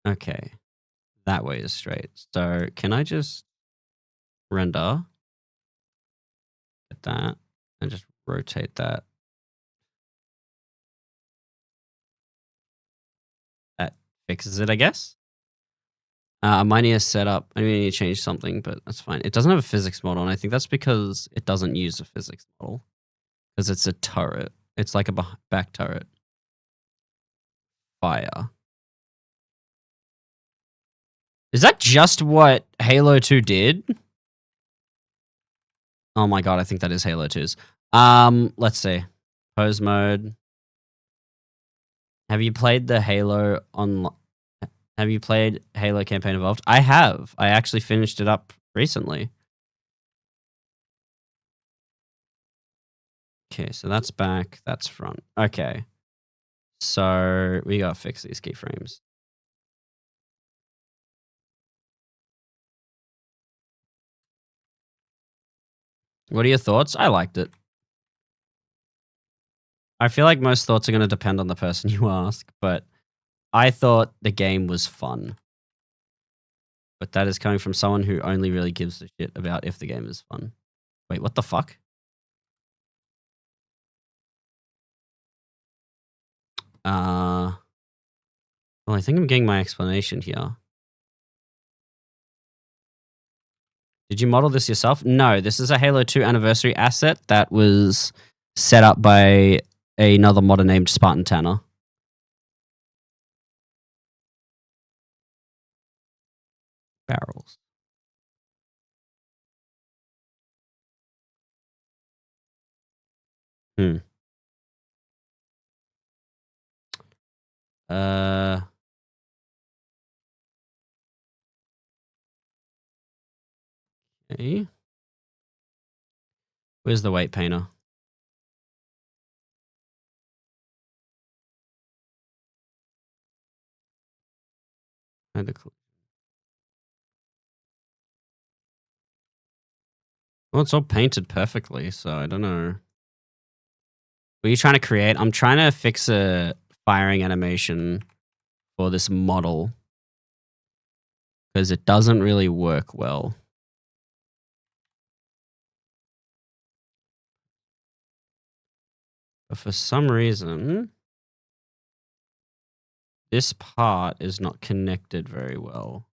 Okay. That way is straight. So can I just render? Get that. And just rotate that. That fixes it, I guess. I might need to set up. I need to change something, but that's fine. It doesn't have a physics model, and I think that's because it doesn't use a physics model. Because it's a turret. It's like a back turret. Fire. Is that just what Halo 2 did? Oh my god, I think that is Halo 2's. Let's see. Pose mode. Have you played the Halo on? Have you played Halo Campaign Evolved? I have. I actually finished it up recently. Okay, so that's back, that's front. Okay. So we gotta fix these keyframes. What are your thoughts? I liked it. I feel like most thoughts are going to depend on the person you ask, but I thought the game was fun. But that is coming from someone who only really gives a shit about if the game is fun. Wait, what the fuck? Well, I think I'm getting my explanation here. Did you model this yourself? No, this is a Halo 2 anniversary asset that was set up by another modder named Spartan Tanner. Barrels. Hmm. Okay. Where's the weight painter? Well, it's all painted perfectly, so I don't know. What are you trying to create? I'm trying to fix a firing animation for this model because it doesn't really work well. But for some reason, this part is not connected very well.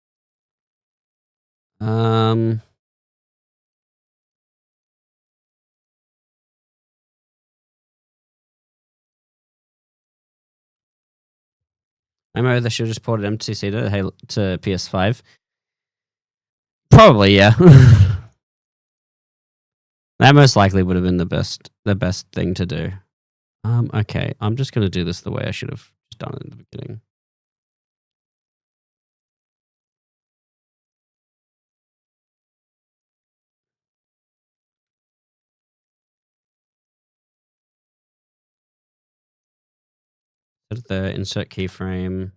I know they should have just ported MTC to PS5. Probably, yeah. That most likely would have been the best thing to do. Okay, I'm just gonna do this the way I should have done it in the beginning. Set it there, insert keyframe.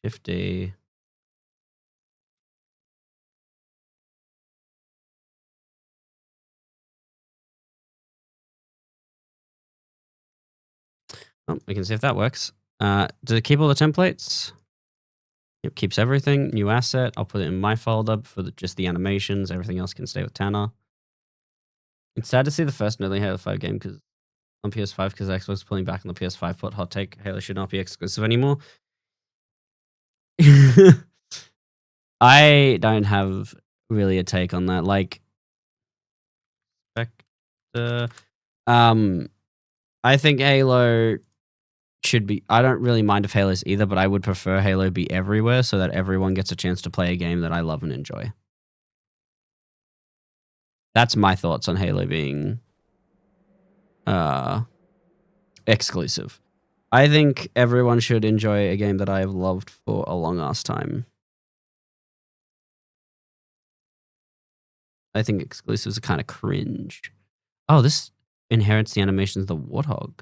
50. Oh, we can see if that works. Does it keep all the templates? It keeps everything. New asset. I'll put it in my folder for just the animations. Everything else can stay with Tanner. It's sad to see the first and only Halo 5 game on PS5 because Xbox is pulling back on the PS5 port. Hot take: Halo should not be exclusive anymore. I don't have really a take on that. Like, I think Halo should be. I don't really mind if Halo's either, but I would prefer Halo be everywhere so that everyone gets a chance to play a game that I love and enjoy. That's my thoughts on Halo being exclusive. I think everyone should enjoy a game that I have loved for a long ass time. I think exclusives are kind of cringe. Oh, this inherits the animations of the Warthog.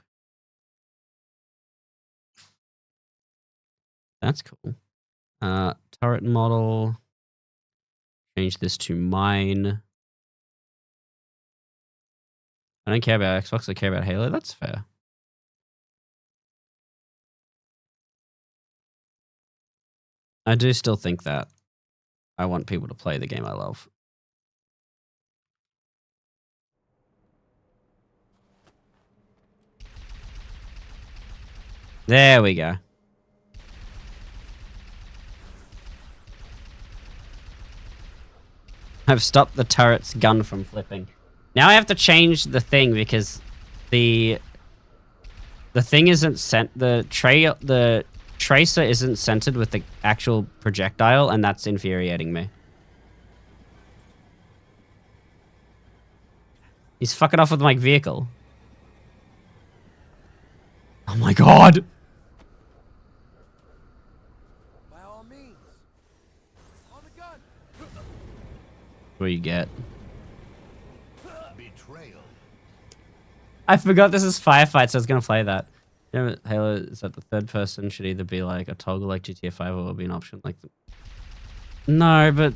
That's cool. Turret model. Change this to mine. I don't care about Xbox, I care about Halo. That's fair. I do still think that I want people to play the game I love. There we go. I've stopped the turret's gun from flipping. Now I have to change the thing because the thing isn't sent. The tracer isn't centered with the actual projectile, and that's infuriating me. He's fucking off with my vehicle. Oh my god! By all means. On the gun. What you get? Betrayal. I forgot this is Firefight, so I was gonna play that. You know, Halo is that the third person should either be like a toggle like GTA 5 or be an option like the... No, but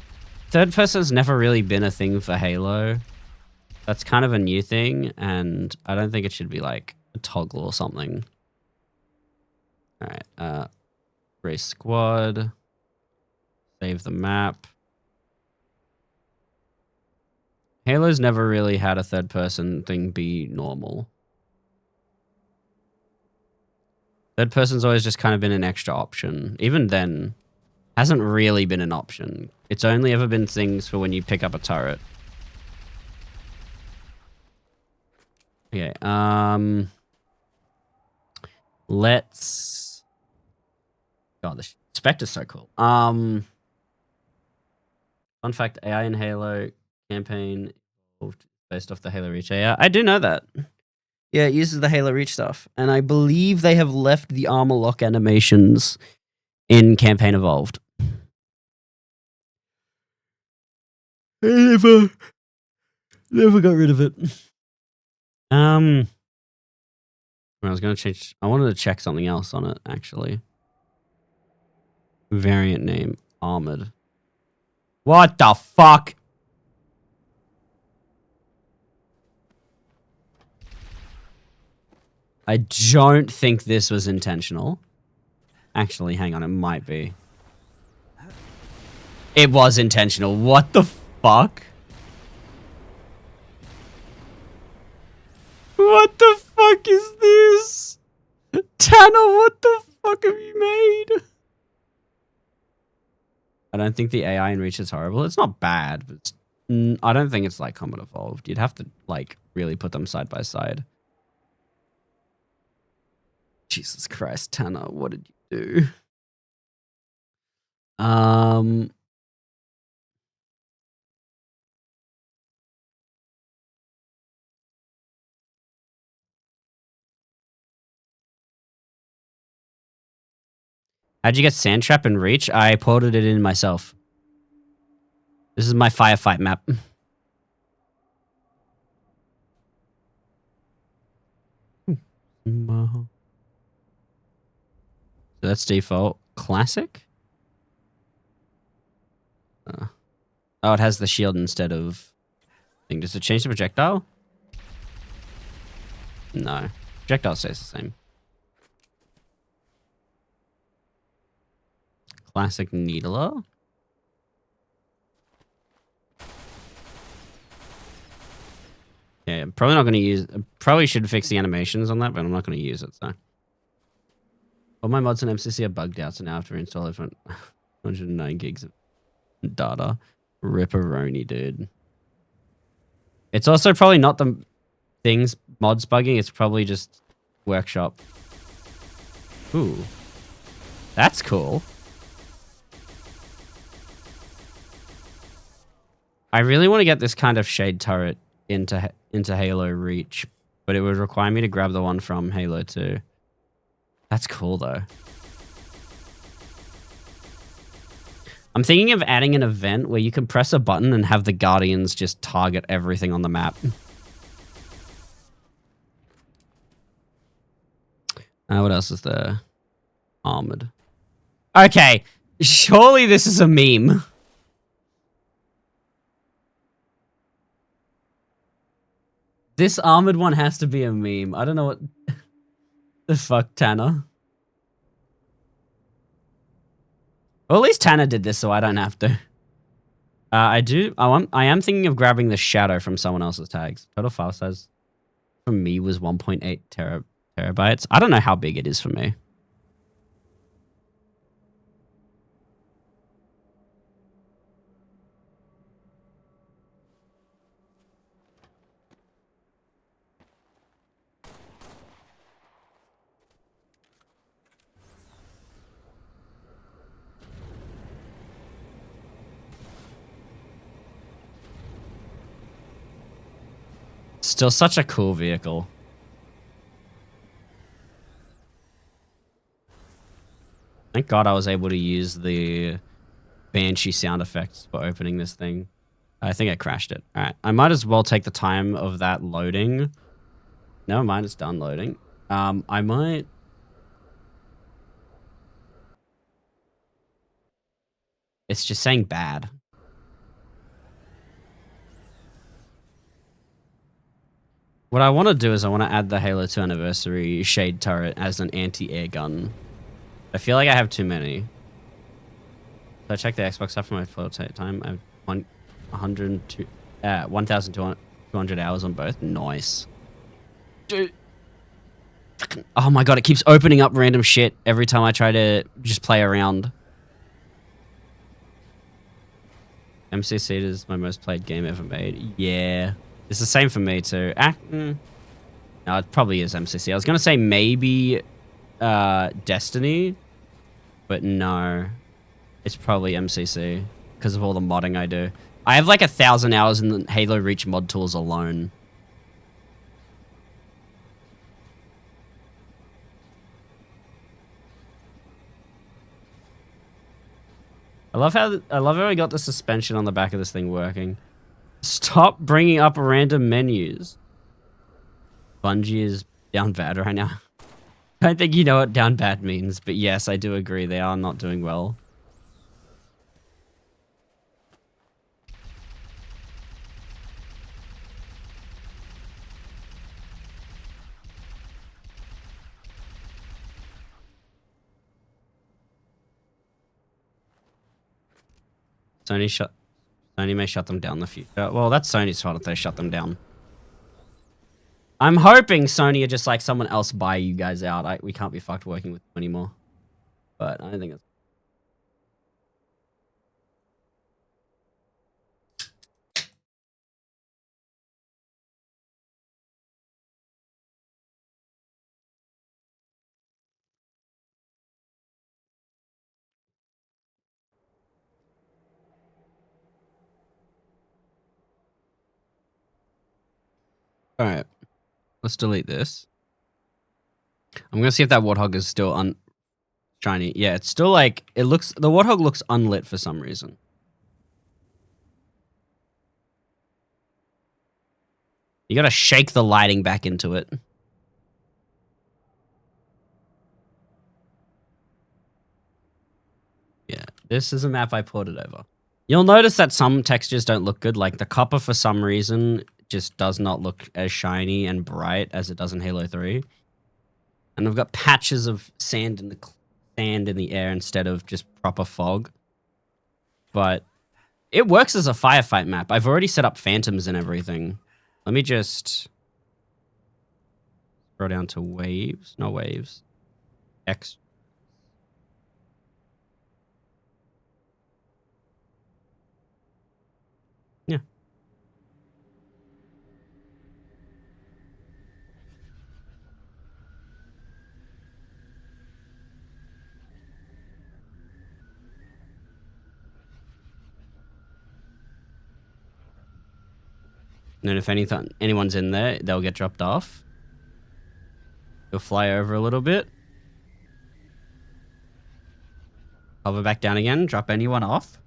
third person's never really been a thing for Halo. That's kind of a new thing, and I don't think it should be like a toggle or something. Alright, race squad. Save the map. Halo's never really had a third person thing be normal. Third person's always just kind of been an extra option. Even then, hasn't really been an option. It's only ever been things for when you pick up a turret. Okay, let's... God, the Spectre's so cool. Fun fact, AI in Halo campaign based off the Halo Reach AI. I do know that. Yeah, it uses the Halo Reach stuff. And I believe they have left the armor lock animations in Campaign Evolved. I never got rid of it. I was going to change... I wanted to check something else on it, actually. Variant name, Armored. What the fuck? I don't think this was intentional. Actually, hang on, it might be. It was intentional. What the fuck? What the fuck is this? Tanner, what the fuck have you made? I don't think the AI in Reach is horrible. It's not bad, but it's, I don't think it's like Combat Evolved. You'd have to like really put them side by side. Jesus Christ, Tanner, what did you do? How'd you get Sandtrap and Reach? I ported it in myself. This is my firefight map. So that's default. Classic? Oh, it has the shield instead of thing. Does it change the projectile? No. Projectile stays the same. Classic Needler. Yeah, I'm probably not going to use... Probably should fix the animations on that, but I'm not going to use it, so... All my mods on MCC are bugged out, so now I have to reinstall it 109 gigs of data. Ripperoni, dude. It's also probably not the things mods bugging, it's probably just workshop. Ooh. That's cool. I really want to get this kind of shade turret into Halo Reach, but it would require me to grab the one from Halo 2. That's cool, though. I'm thinking of adding an event where you can press a button and have the Guardians just target everything on the map. What else is there? Armored. Okay, surely this is a meme. This armored one has to be a meme. I don't know what the fuck, Tanner. Well, at least Tanner did this, so I don't have to. I am thinking of grabbing the shadow from someone else's tags. Total file size for me was 1.8 terabytes. I don't know how big it is for me. Still such a cool vehicle. Thank God I was able to use the Banshee sound effects for opening this thing. I think I crashed it. All right. I might as well take the time of that loading. Never mind, it's done loading. I might... It's just saying bad. What I want to do is I want to add the Halo 2 Anniversary Shade Turret as an anti-air gun. I feel like I have too many. So I checked the Xbox app for my flow time. I have 1,200 hours on both. Nice. Dude. Oh my god, it keeps opening up random shit every time I try to just play around. MCC is my most played game ever made. Yeah. It's the same for me too. No, it probably is MCC. I was going to say maybe Destiny, but no. It's probably MCC because of all the modding I do. I have like 1,000 hours in the Halo Reach mod tools alone. I love how I got the suspension on the back of this thing working. Stop bringing up random menus. Bungie is down bad right now. I don't think you know what down bad means, but yes, I do agree. They are not doing well. Sony may shut them down in the future. Well, that's Sony's fault if they shut them down. I'm hoping Sony are just like someone else buy you guys out. We can't be fucked working with them anymore. But I don't think it's... Alright. Let's delete this. I'm gonna see if that Warthog is still shiny. Yeah, it's still like... The Warthog looks unlit for some reason. You gotta shake the lighting back into it. Yeah, this is a map I ported over. You'll notice that some textures don't look good. Like the copper, for some reason, just does not look as shiny and bright as it does in Halo 3. And I've got patches of sand in the air instead of just proper fog. But it works as a firefight map. I've already set up phantoms and everything. Let me just scroll down to waves. No waves. X. Yeah. And then if anyone's in there, they'll get dropped off. You'll fly over a little bit. Hover back down again, drop anyone off.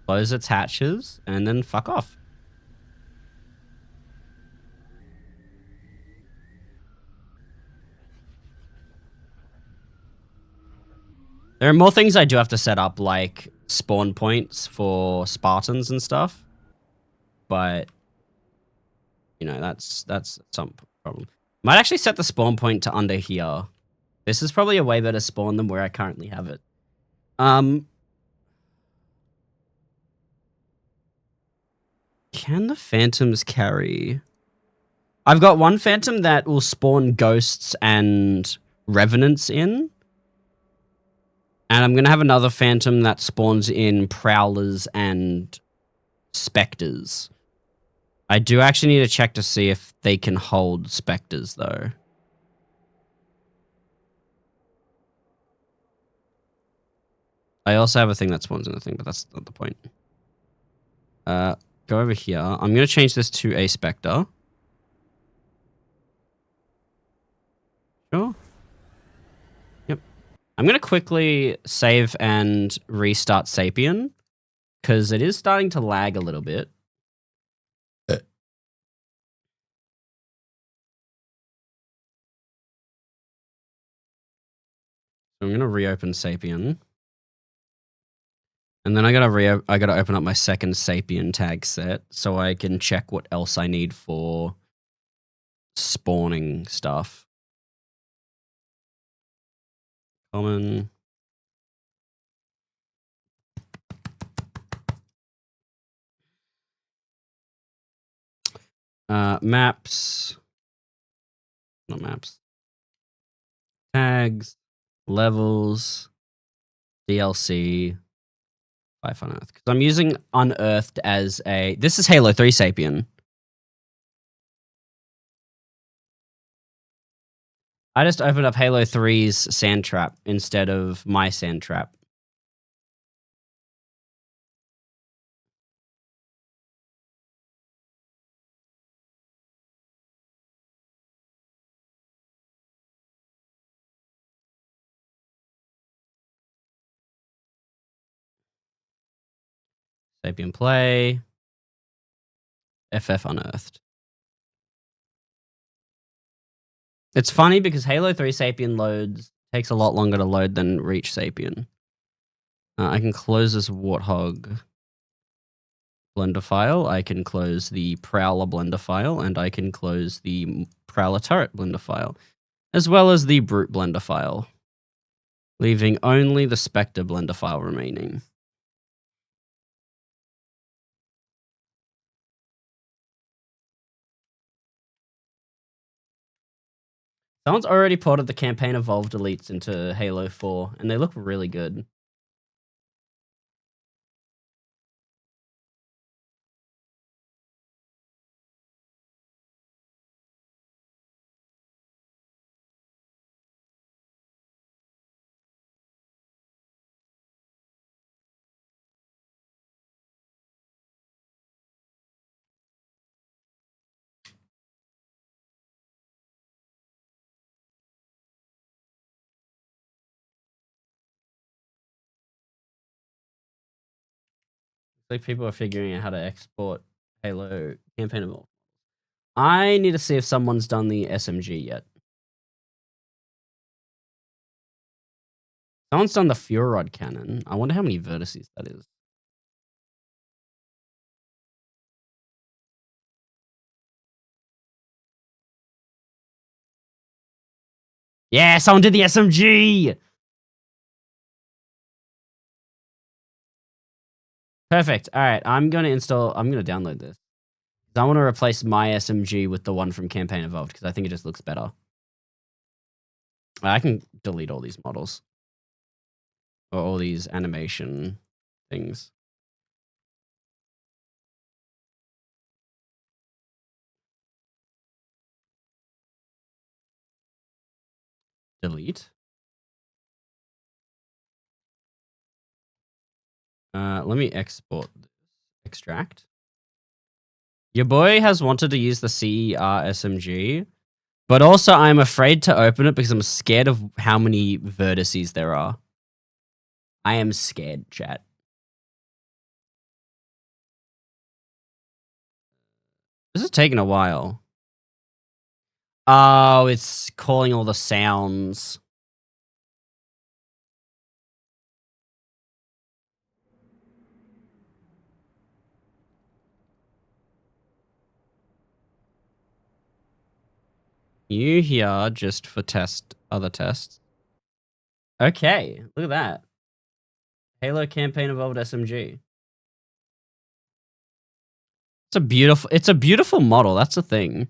Close its hatches, and then fuck off. There are more things I do have to set up, like spawn points for Spartans and stuff. But you know, that's some problem. Might actually set the spawn point to under here. This is probably a way better spawn than where I currently have it. Can the phantoms carry? I've got one phantom that will spawn ghosts and revenants in. And I'm going to have another phantom that spawns in prowlers and specters. I do actually need to check to see if they can hold specters, though. I also have a thing that spawns in the thing, but that's not the point. Go over here. I'm going to change this to a specter. Sure. Yep. I'm going to quickly save and restart Sapien, because it is starting to lag a little bit. So I'm going to reopen Sapien. And then I gotta open up my second Sapien tag set so I can check what else I need for spawning stuff. Common. Maps. Not maps. Tags. Levels. DLC. Life on Earth. Because I'm using Unearthed as a... This is Halo 3 Sapien. I just opened up Halo 3's Sand Trap instead of my Sand Trap. Sapien Play. FF Unearthed. It's funny because Halo 3 Sapien takes a lot longer to load than Reach Sapien. I can close this Warthog blender file. I can close the Prowler blender file, and I can close the Prowler turret blender file, as well as the Brute blender file, leaving only the Spectre blender file remaining. Someone's already ported the Campaign Evolved elites into Halo 4, and they look really good. Like people are figuring out how to export Halo Campaign Evolved. I need to see if someone's done the SMG yet. Someone's done the Fuel cannon. I wonder how many vertices that is. Yeah, someone did the SMG! Perfect. All right, I'm going to download this. I want to replace my SMG with the one from Campaign Evolved because I think it just looks better. I can delete all these models. Or all these animation things. Delete. Let me export this. Extract. Your boy has wanted to use the CER SMG, but also I'm afraid to open it because I'm scared of how many vertices there are. I am scared, chat. This is taking a while. Oh, it's calling all the sounds. You here just for other tests. Okay, look at that. Halo campaign evolved SMG. It's a beautiful model. That's the thing.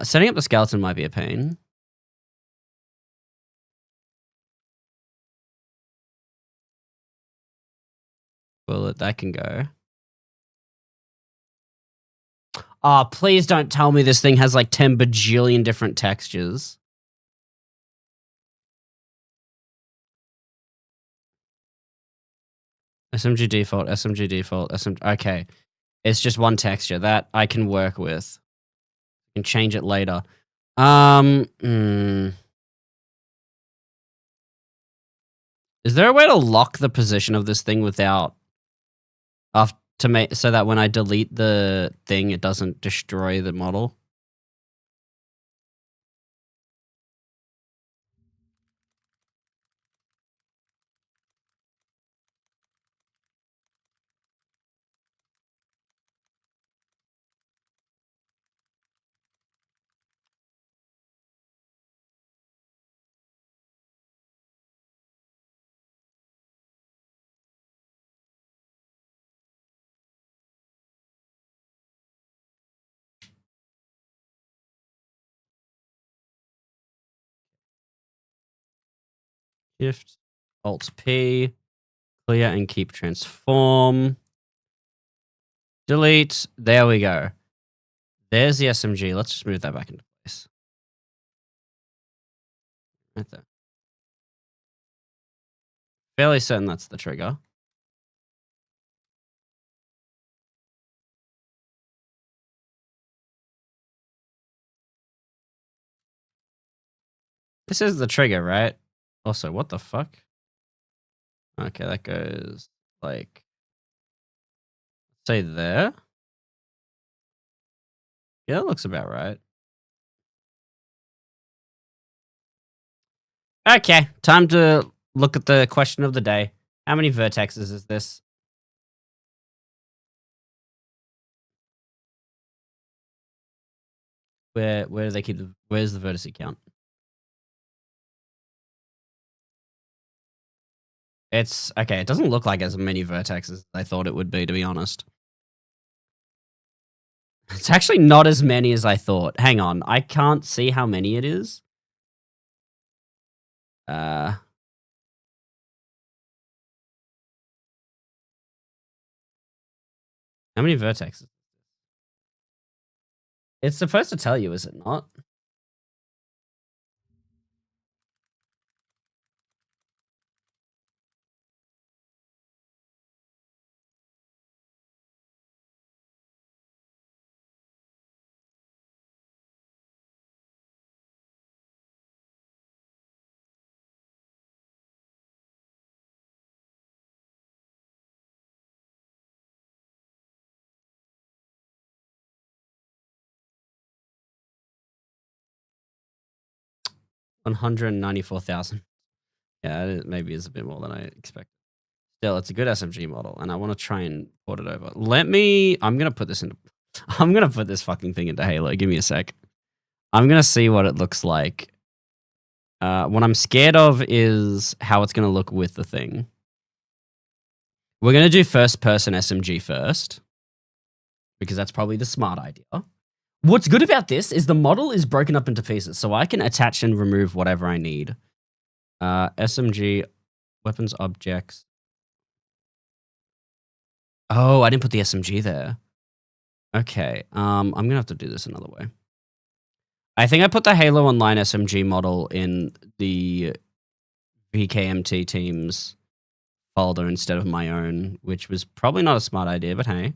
Setting up the skeleton might be a pain. Bullet, that can go. Oh, please don't tell me this thing has like 10 bajillion different textures. SMG default, SMG default, SMG. Okay. It's just one texture that I can work with. I can change it later. Is there a way to lock the position of this thing without to make so that when I delete the thing, it doesn't destroy the model? Shift, Alt P, clear and keep transform. Delete. There we go. There's the SMG. Let's just move that back into place. Right there. Fairly certain that's the trigger. This is the trigger, right? Also, what the fuck? Okay, that goes like, say there. Yeah, that looks about right. Okay, time to look at the question of the day. How many vertexes is this? Where do they keep where's the vertex count? It's okay, it doesn't look like as many vertexes as I thought it would be, to be honest. It's actually not as many as I thought. Hang on, I can't see how many it is. How many vertexes? It's supposed to tell you, is it not? $194,000. Yeah, it maybe is a bit more than I expected. Still, it's a good SMG model, and I want to try and port it over. I'm gonna put this fucking thing into Halo. Give me a sec. I'm gonna see what it looks like. What I'm scared of is how it's gonna look with the thing. We're gonna do first person SMG first, because that's probably the smart idea. What's good about this is the model is broken up into pieces, so I can attach and remove whatever I need. SMG, weapons, objects. Oh, I didn't put the SMG there. Okay, I'm gonna have to do this another way. I think I put the Halo Online SMG model in the VKMT teams folder instead of my own, which was probably not a smart idea, but hey.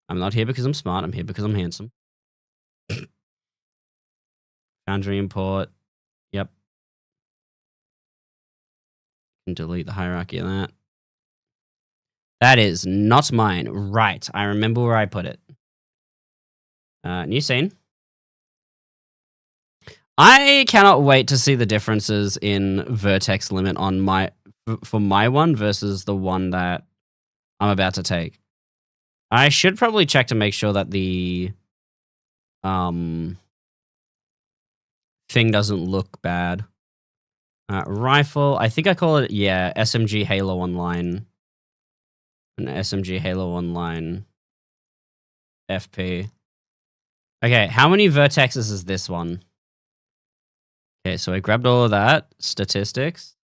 I'm not here because I'm smart, I'm here because I'm handsome. Foundry import. Yep. And delete the hierarchy of that. That is not mine. Right. I remember where I put it. New scene. I cannot wait to see the differences in vertex limit on for my one versus the one that I'm about to take. I should probably check to make sure that the thing doesn't look bad. Rifle, I think I call it, yeah, SMG Halo Online. An SMG Halo Online FP. Okay, how many vertexes is this one? Okay, so I grabbed all of that. Statistics.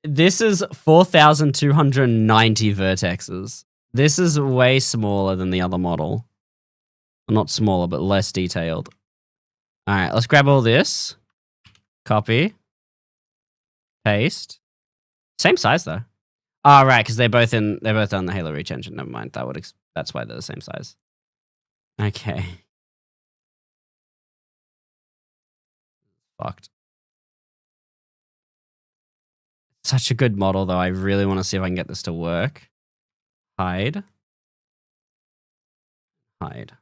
This is 4,290 vertexes. This is way smaller than the other model. Well, not smaller, but less detailed. All right, let's grab all this. Copy. Paste. Same size though. Oh, right, because they're both on the Halo Reach engine. Never mind. That's why they're the same size. Okay. Fucked. Such a good model though. I really want to see if I can get this to work. Hide. Hide.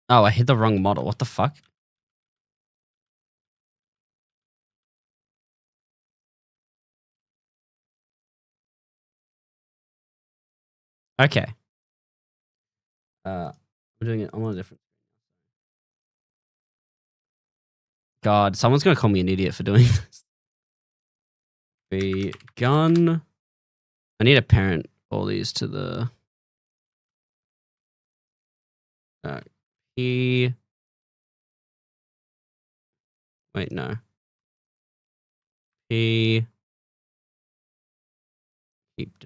Oh, I hit the wrong model. What the fuck? Okay. I'm doing it on a different. God, someone's gonna call me an idiot for doing this. Begun. I need to parent all these to the. P. Wait, no. P. Keep.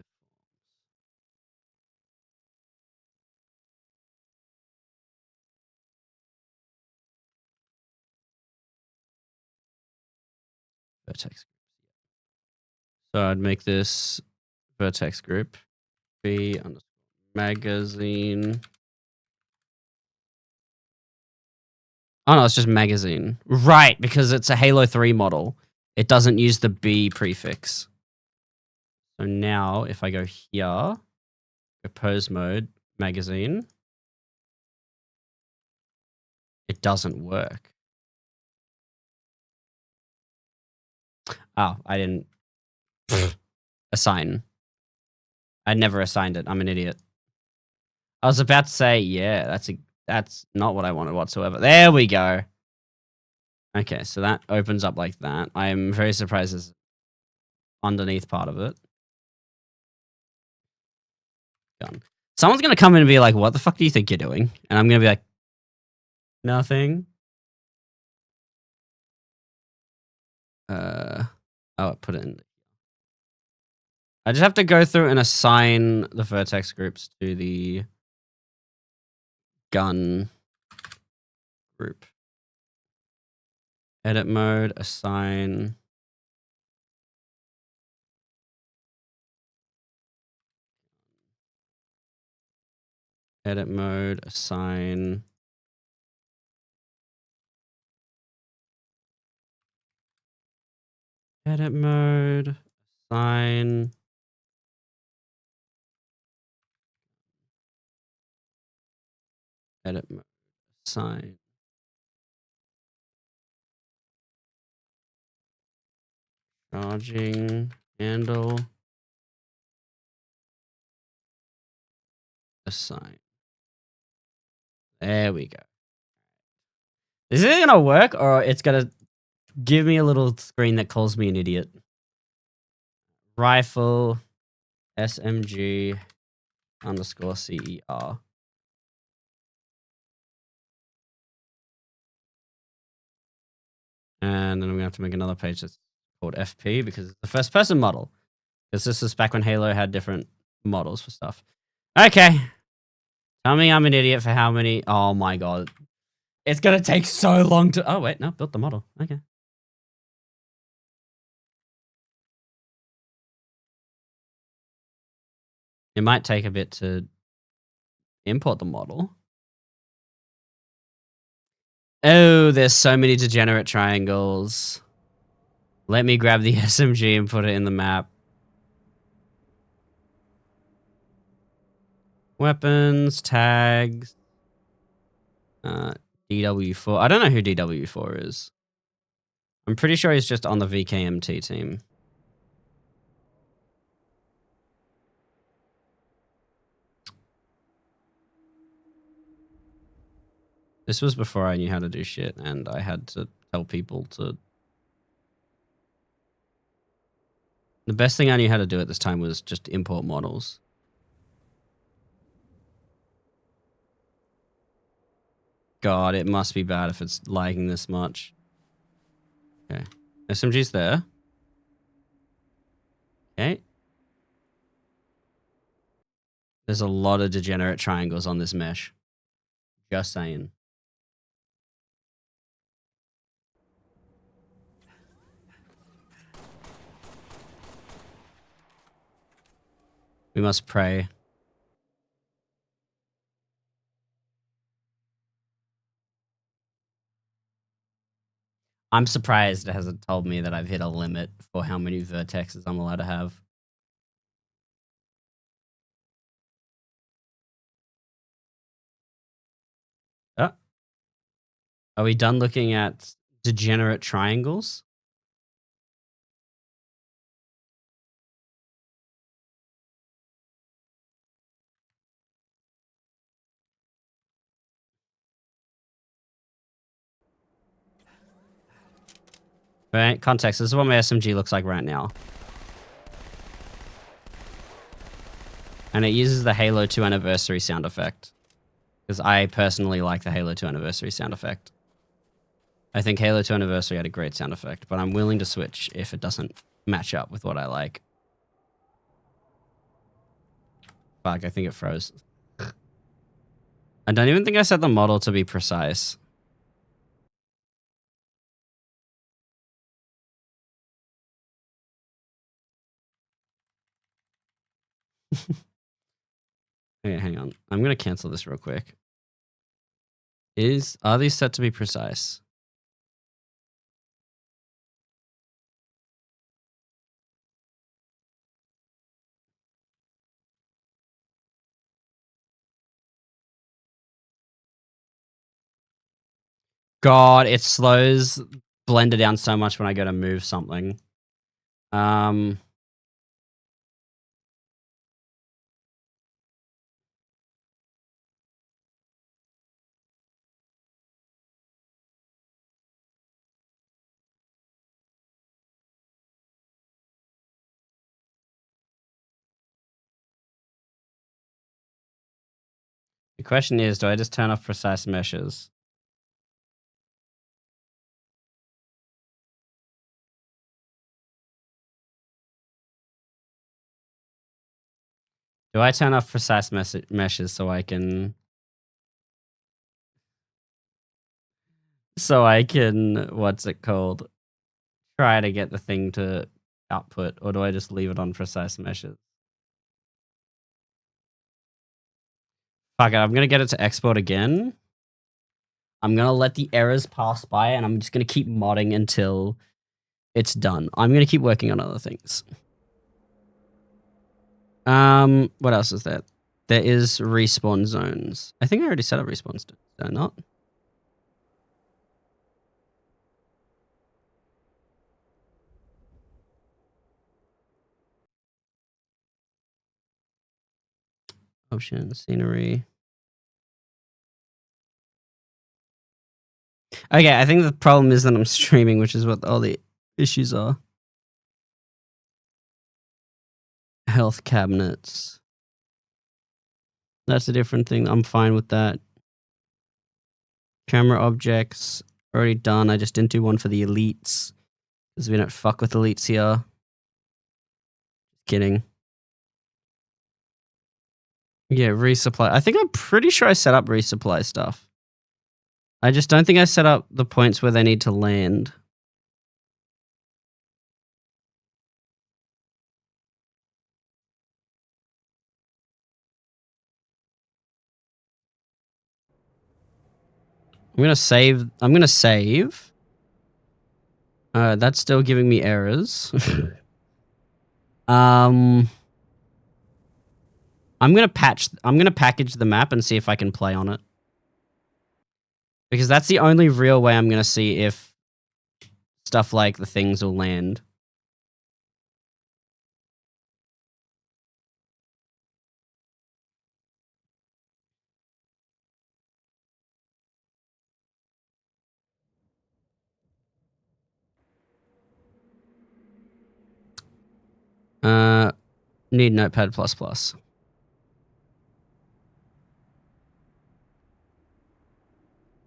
Vertex. So I'd make this vertex group B underscore magazine. Oh no, it's just magazine. Right, because it's a Halo 3 model. It doesn't use the B prefix. So now if I go here, pose mode, magazine, it doesn't work. Oh, I didn't assign. I never assigned it. I'm an idiot. I was about to say, yeah, that's not what I wanted whatsoever. There we go. Okay, so that opens up like that. I'm very surprised there's underneath part of it. Done. Someone's gonna come in and be like, "What the fuck do you think you're doing?" And I'm gonna be like, "Nothing." Oh, put it in. I just have to go through and assign the vertex groups to the gun group. Edit mode, assign. Edit mode, assign. Edit mode, assign. Edit mode, assign. Charging handle. Assign. There we go. Is it gonna work or it's gonna give me a little screen that calls me an idiot? Rifle SMG underscore CER. And then I'm gonna have to make another page that's called FP because it's the first person model. Because this is back when Halo had different models for stuff. Okay. Tell me I'm an idiot for how many. Oh my god. It's gonna take so long to. Oh, wait, no, built the model. Okay. It might take a bit to import the model. Oh, there's so many degenerate triangles. Let me grab the SMG and put it in the map. Weapons, tags. DW4. I don't know who DW4 is. I'm pretty sure he's just on the VKMT team. This was before I knew how to do shit, and I had to tell people to... The best thing I knew how to do at this time was just import models. God, it must be bad if it's lagging this much. Okay. SMG's there. Okay. There's a lot of degenerate triangles on this mesh. Just saying. We must pray. I'm surprised it hasn't told me that I've hit a limit for how many vertexes I'm allowed to have. Oh. Are we done looking at degenerate triangles? Right, context. This is what my SMG looks like right now. And it uses the Halo 2 anniversary sound effect. Because I personally like the Halo 2 anniversary sound effect. I think Halo 2 anniversary had a great sound effect, but I'm willing to switch if it doesn't match up with what I like. Fuck, I think it froze. I don't even think I set the model to be precise. Okay, hang on. I'm going to cancel this real quick. Are these set to be precise? God, it slows Blender down so much when I go to move something. The question is, do I just turn off precise meshes? Do I turn off precise meshes so I can... what's it called? Try to get the thing to output, or do I just leave it on precise meshes? Fuck it, I'm gonna get it to export again. I'm gonna let the errors pass by, and I'm just gonna keep modding until it's done. I'm gonna keep working on other things. What else is there? There is respawn zones. I think I already set up respawn zones. Did I not? Options, scenery. Okay, I think the problem is that I'm streaming, which is what all the issues are. Health cabinets. That's a different thing. I'm fine with that. Camera objects. Already done. I just didn't do one for the elites. Because we don't fuck with elites here. Kidding. Yeah, resupply. I think I'm pretty sure I set up resupply stuff. I just don't think I set up the points where they need to land. I'm gonna save. That's still giving me errors. I'm gonna package the map and see if I can play on it. Because that's the only real way I'm gonna see if stuff like the things will land. Need Notepad++.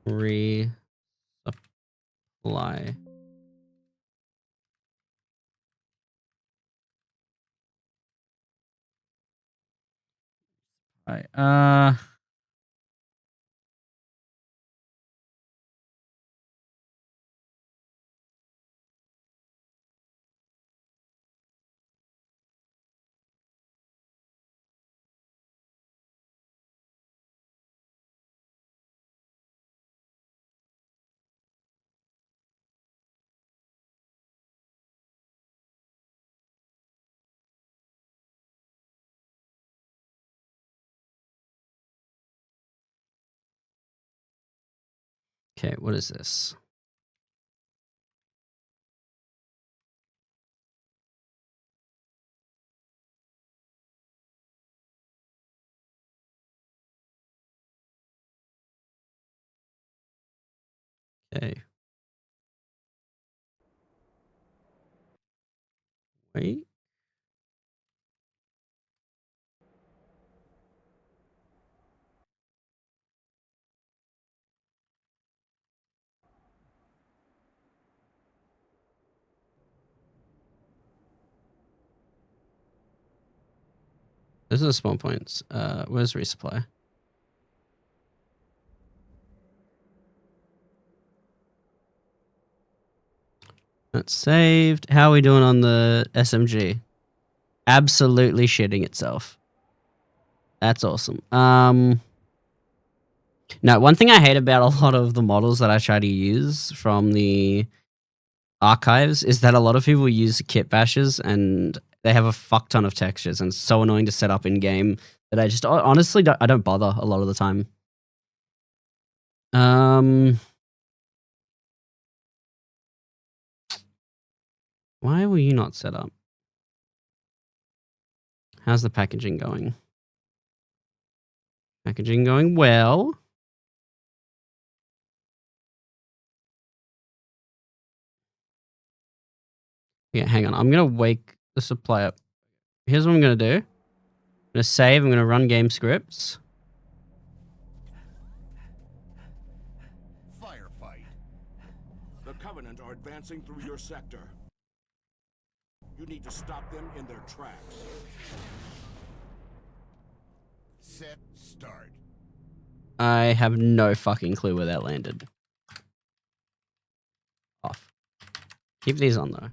Resupply. Right. Okay, what is this? Okay. Wait. This is spawn points. Where's resupply? That's saved. How are we doing on the SMG? Absolutely shitting itself. That's awesome. No, one thing I hate about a lot of the models that I try to use from the archives is that a lot of people use kit bashes and they have a fuck ton of textures and it's so annoying to set up in game that I just honestly I don't bother a lot of the time. Why were you not set up? How's the packaging going? Packaging going well. Yeah, hang on. I'm going to wake the supply up. Here's what I'm going to do. I'm going to save. I'm going to run game scripts. Firefight. The Covenant are advancing through your sector. You need to stop them in their tracks. Set. Start. I have no fucking clue where that landed. Off. Keep these on though.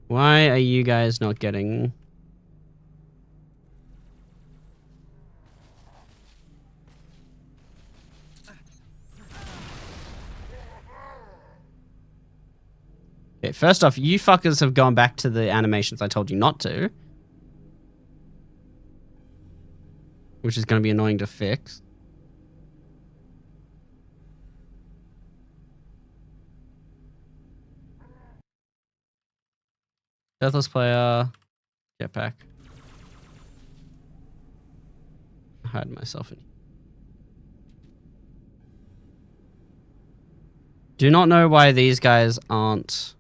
Why are you guys not getting... Okay, first off, you fuckers have gone back to the animations I told you not to. Which is going to be annoying to fix. Deathless player. Jetpack. Hide myself in. Do not know why these guys aren't...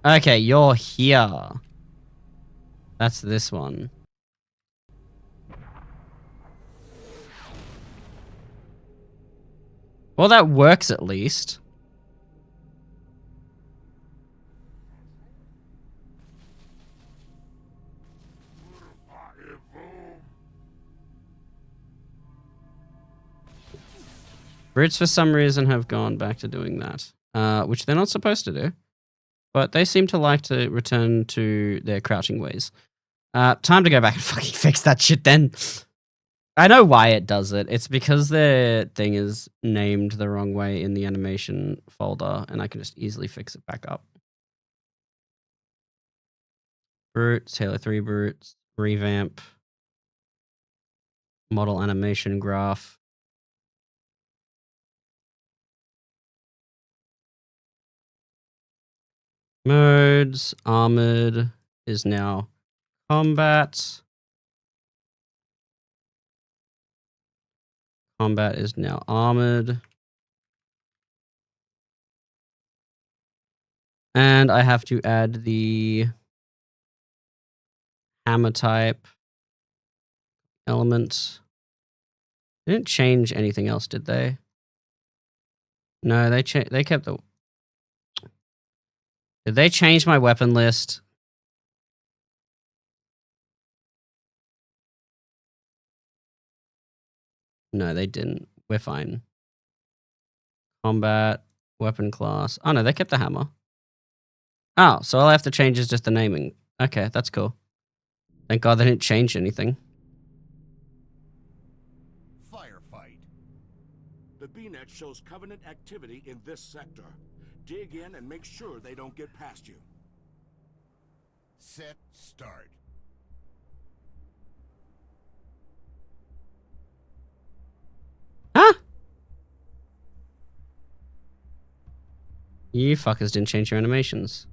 Okay, you're here. That's this one. Well, that works at least. Brutes, for some reason, have gone back to doing that, which they're not supposed to do. But they seem to like to return to their crouching ways. Time to go back and fucking fix that shit then. I know why it does it. It's because their thing is named the wrong way in the animation folder, and I can just easily fix it back up. Brutes, Halo 3 Brutes, revamp, model animation graph. Modes, armored is now combat. Combat is now armored. And I have to add the hammer type element. They didn't change anything else, did they? No, they kept the... Did they change my weapon list? No, they didn't. We're fine. Combat, weapon class. Oh, no, they kept the hammer. Oh, so all I have to change is just the naming. Okay, that's cool. Thank God they didn't change anything. Firefight. The BNet shows Covenant activity in this sector. Dig in and make sure they don't get past you. Set. Start. Huh? You fuckers didn't change your animations.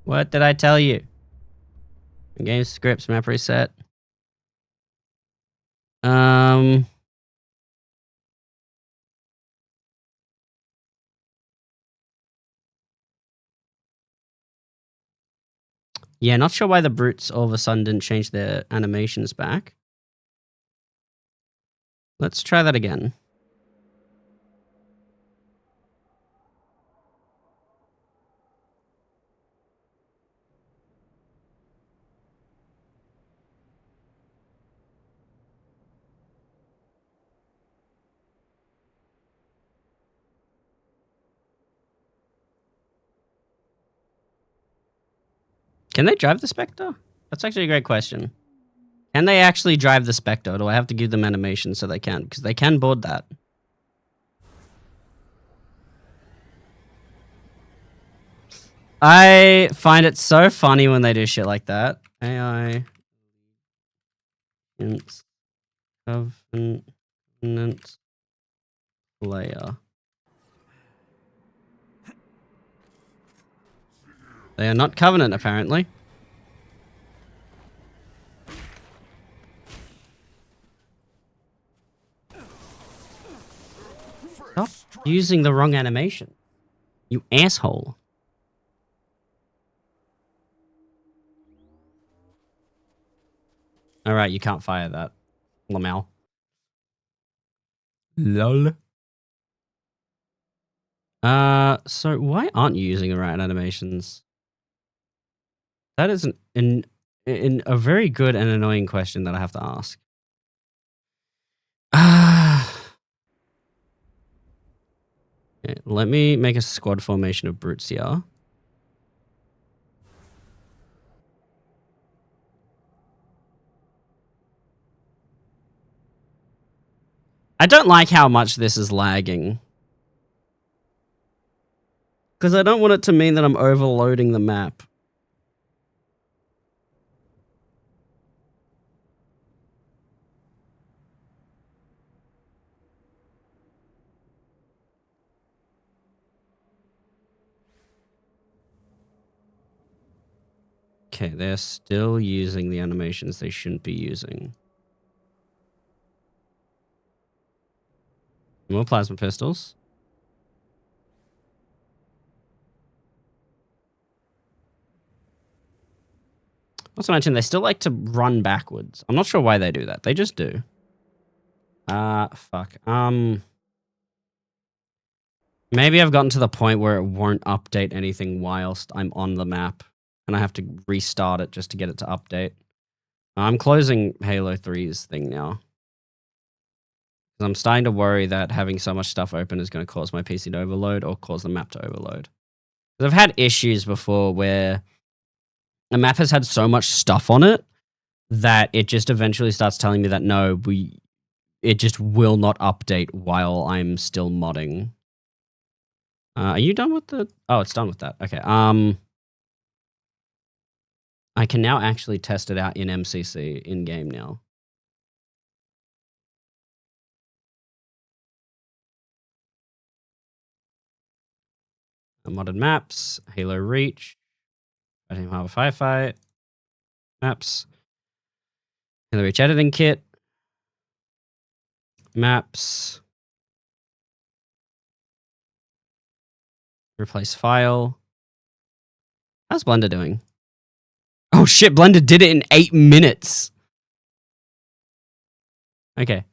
What did I tell you? Game scripts, map reset. Yeah, not sure why the brutes all of a sudden didn't change their animations back. Let's try that again. Can they drive the Spectre? That's actually a great question. Can they actually drive the Spectre? Or do I have to give them animation so they can? Because they can board that. I find it so funny when they do shit like that. AI Covenant player. They are not Covenant, apparently. Stop using the wrong animation. You asshole. Alright, you can't fire that. Lamel. Lol. So why aren't you using the right animations? That is a very good and annoying question that I have to ask. Okay, let me make a squad formation of brutes here. I don't like how much this is lagging. Because I don't want it to mean that I'm overloading the map. Okay, they're still using the animations they shouldn't be using. More plasma pistols. Not to mention, they still like to run backwards. I'm not sure why they do that. They just do. Fuck. Maybe I've gotten to the point where it won't update anything whilst I'm on the map. And I have to restart it just to get it to update. I'm closing Halo 3's thing now. I'm starting to worry that having so much stuff open is going to cause my PC to overload or cause the map to overload. I've had issues before where a map has had so much stuff on it that it just eventually starts telling me that no, it just will not update while I'm still modding. Are you done with the... Oh, it's done with that. Okay. I can now actually test it out in MCC in-game now. Modded maps, Halo Reach. Fighting Harbor Firefight. Maps. Halo Reach Editing Kit. Maps. Replace file. How's Blender doing? Oh shit, Blender did it in 8 minutes. Okay.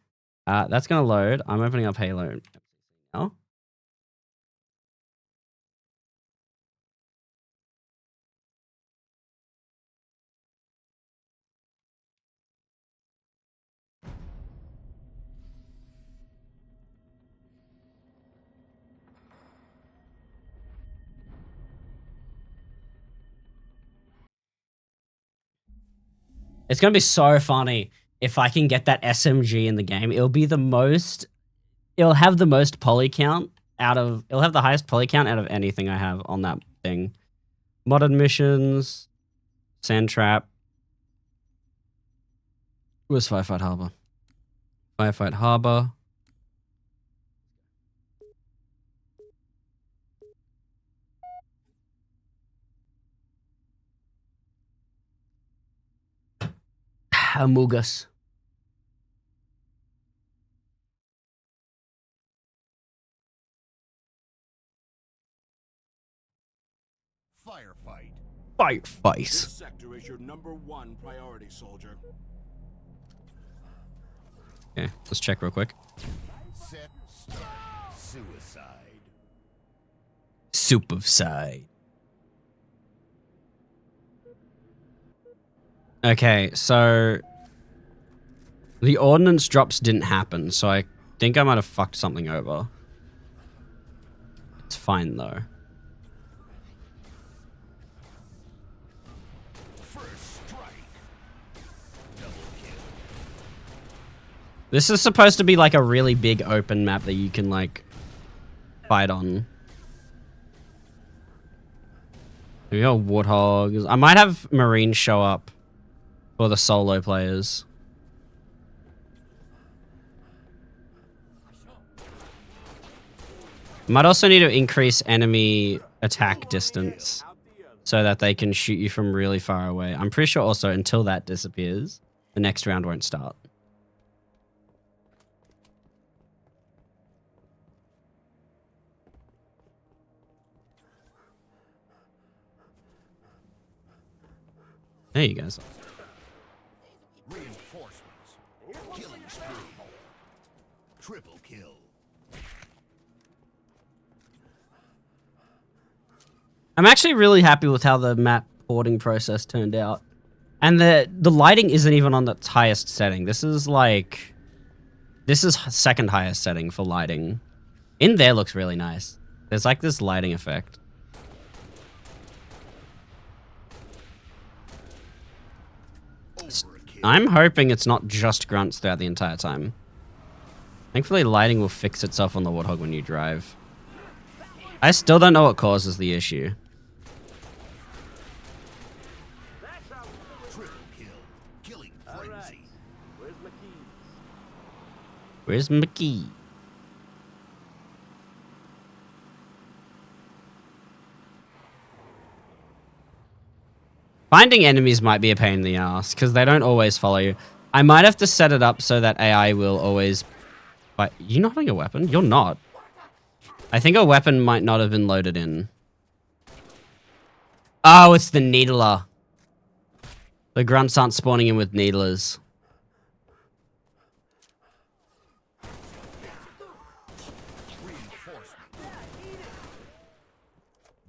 That's gonna load. I'm opening up Halo now. It's gonna be so funny if I can get that SMG in the game. It'll be the most. It'll have the most poly count out of. It'll have the highest poly count out of anything I have on that thing. Modern missions, Sand Trap. Where's Firefight Harbor? Firefight Harbor. Amogus. Firefight. Firefight. This sector is your #1 priority, soldier. Okay, let's check real quick. Set. Start. Suicide. Superside. Okay, so the ordnance drops didn't happen, so I think I might have fucked something over. It's fine though. First strike. Double kill. This is supposed to be like a really big open map that you can like fight on. We got warthogs. I might have Marines show up for the solo players. Might also need to increase enemy attack distance so that they can shoot you from really far away. I'm pretty sure also until that disappears, the next round won't start. There you guys are. Reinforcements. Killing spree. Triple kill. I'm actually really happy with how the map porting process turned out. And the lighting isn't even on its highest setting. This is second highest setting for lighting. In there looks really nice. There's like this lighting effect. Overkill. I'm hoping it's not just grunts throughout the entire time. Thankfully, lighting will fix itself on the Warthog when you drive. I still don't know what causes the issue. Triple kill. Killing frenzy. Where's McGee? Finding enemies might be a pain in the ass because they don't always follow you. I might have to set it up so that AI will always... But you're not having a weapon? You're not. I think a weapon might not have been loaded in. Oh, it's the Needler. The grunts aren't spawning in with Needlers. Reinforcements.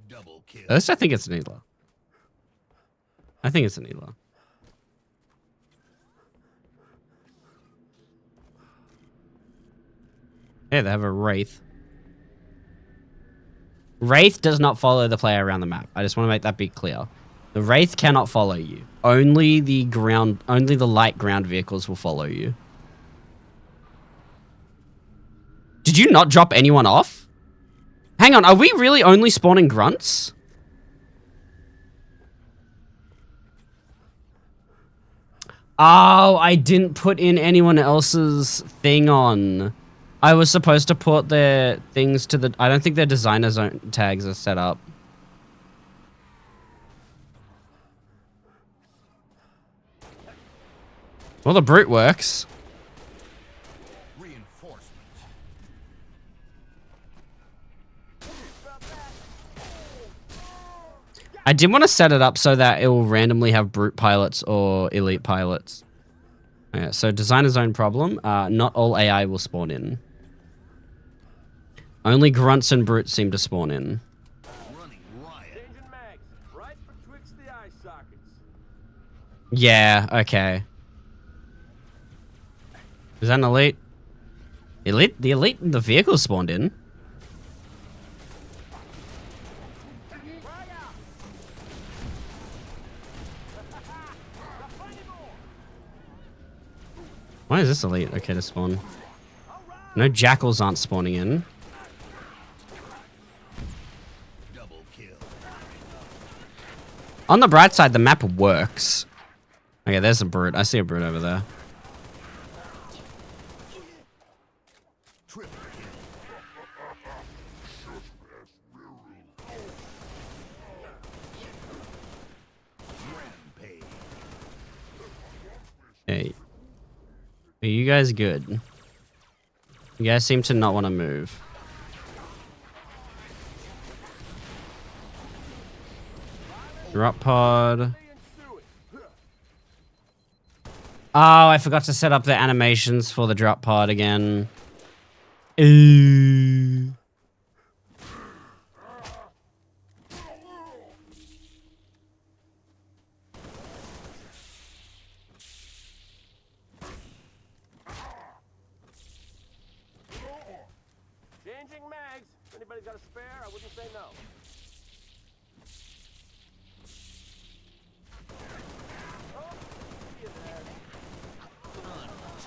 Double kill. At least I think it's a Needler. I think it's a Needler. Yeah, they have a Wraith. Wraith does not follow the player around the map. I just want to make that be clear. The Wraith cannot follow you. Only the light ground vehicles will follow you. Did you not drop anyone off? Hang on, are we really only spawning grunts? Oh, I didn't put in anyone else's thing on. I was supposed to put their things to the... I don't think their designer zone tags are set up. Well, the brute works. Reinforcements. I did want to set it up so that it will randomly have brute pilots or elite pilots. Okay, so designer's own problem. Not all AI will spawn in. Only grunts and brutes seem to spawn in. Running riot. Changing mags, right betwixt the eye sockets. Yeah, okay. Is that an elite? Elite? The elite in the vehicle spawned in. Why is this elite okay to spawn? No jackals aren't spawning in. Double kill. On the bright side, the map works. Okay, there's a brute. I see a brute over there. Triple kill. Rampage. Hey. Are you guys good? You guys seem to not want to move. Drop pod. Oh, I forgot to set up the animations for the drop pod again. Ooh. Changing mags. If anybody's got a spare, I wouldn't say no.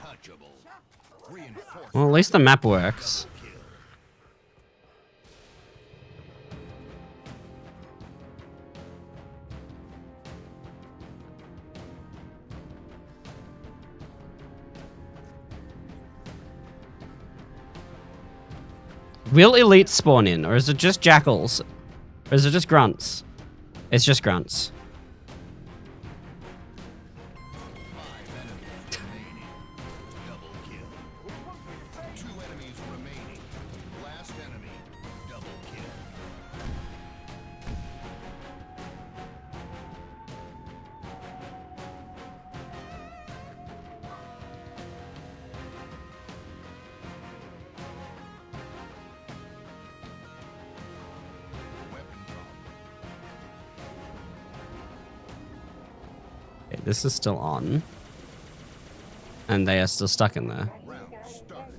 Untouchable. Reinforcements. Well, at least the map works. Kill. Will elites spawn in, or is it just jackals? Or is it just grunts? It's just grunts. 5 enemies remaining. Double kill. 2 enemies remaining. Last enemy. Double kill. Weapon drop. Okay, this is still on. And they are still stuck in there. Round start.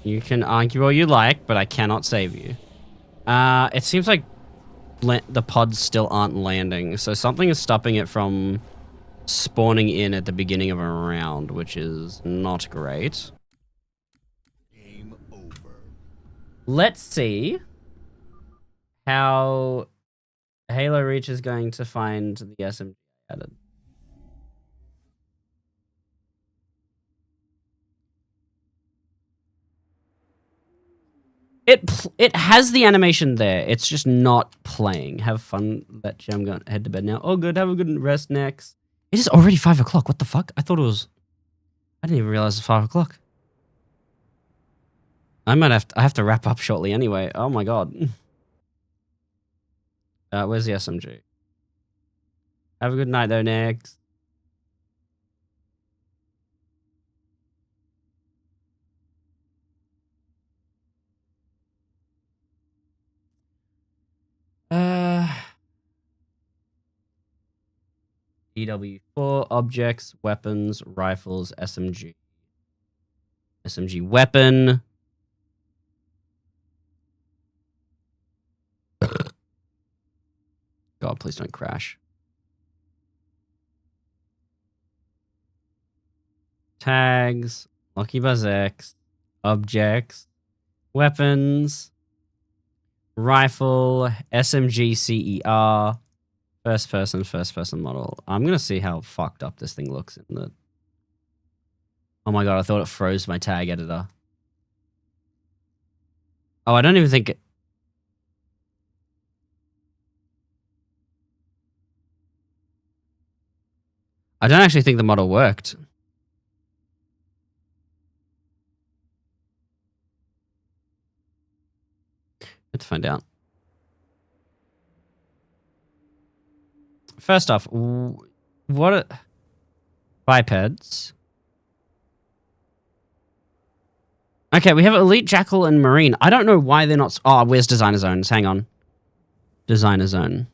You can argue all you like, but I cannot save you. It seems like the pods still aren't landing, so something is stopping it from spawning in at the beginning of a round, which is not great. Game over. Let's see how Halo Reach is going to find the SMG added. It has the animation there. It's just not playing. Have fun. Let Jam go head to bed now. Oh, good. Have a good rest next. It is already 5 o'clock. What the fuck? I thought it was. I didn't even realize it's 5 o'clock. I have to wrap up shortly anyway. Oh my god. Where's the SMG? Have a good night though, next. EW4 objects, weapons, rifles, SMG. SMG weapon. God, please don't crash. Tags, Lucky Buzz X, objects, weapons, rifle, SMG CER, first person model. I'm going to see how fucked up this thing looks in the... Oh my god, I thought it froze my tag editor. Oh, I don't even think it... I don't actually think the model worked. Let's find out. First off, what are bipeds? Okay, we have Elite, Jackal, and Marine. I don't know why they're not... Oh, where's Designer Zones? Hang on. Designer Zone.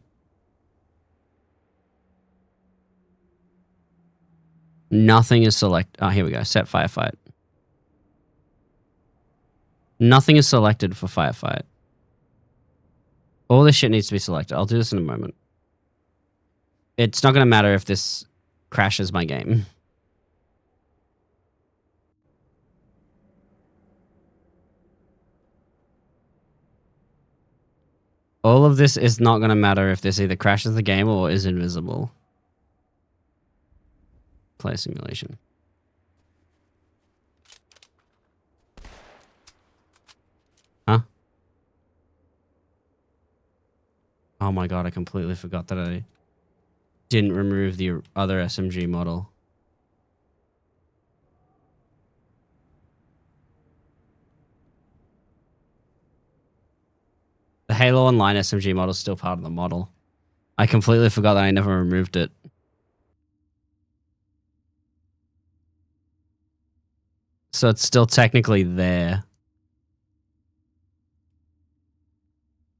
Nothing is select... Oh, here we go. Set Firefight. Nothing is selected for Firefight. All this shit needs to be selected. I'll do this in a moment. It's not going to matter if this crashes my game. All of this is not going to matter if this either crashes the game or is invisible. Play simulation. Huh? Oh my god, I completely forgot that I didn't remove the other SMG model. The Halo Online SMG model is still part of the model. I completely forgot that I never removed it. So it's still technically there.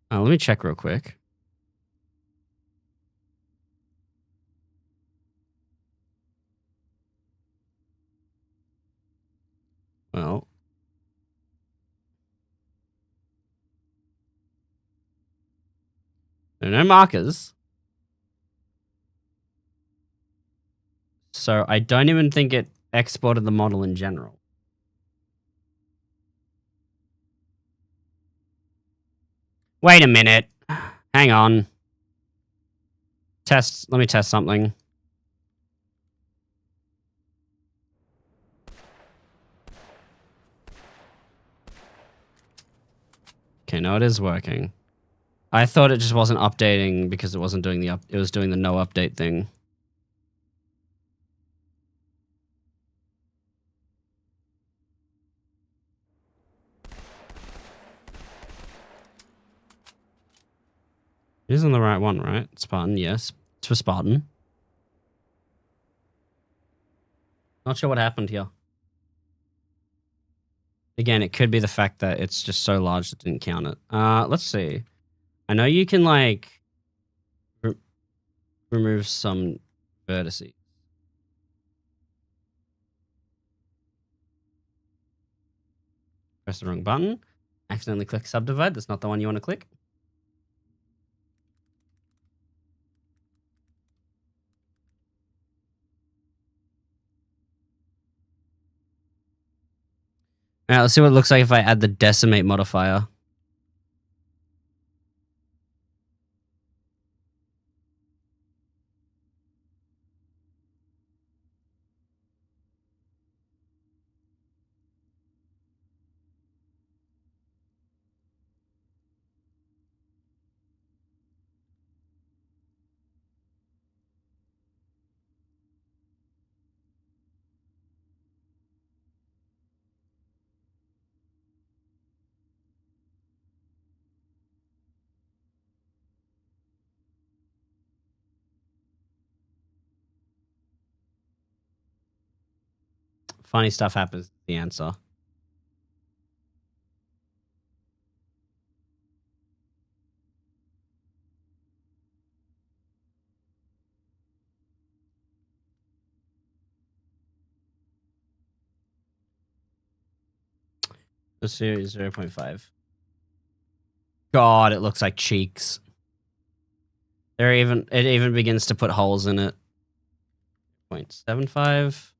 Let me check real quick. Well. There are no markers. So I don't even think it exported the model in general. Wait a minute. Hang on. Let me test something. Okay, no, it is working. I thought it just wasn't updating because it wasn't doing it was doing the no update thing. It isn't the right one, right? Spartan, yes. It's for Spartan. Not sure what happened here. Again, it could be the fact that it's just so large that it didn't count it. Let's see. I know you can, like, remove some vertices. Press the wrong button. Accidentally click subdivide. That's not the one you want to click. Alright, let's see what it looks like if I add the decimate modifier. Funny stuff happens. The answer. The series 0.5. God, it looks like cheeks. It even begins to put holes in it. 0.75.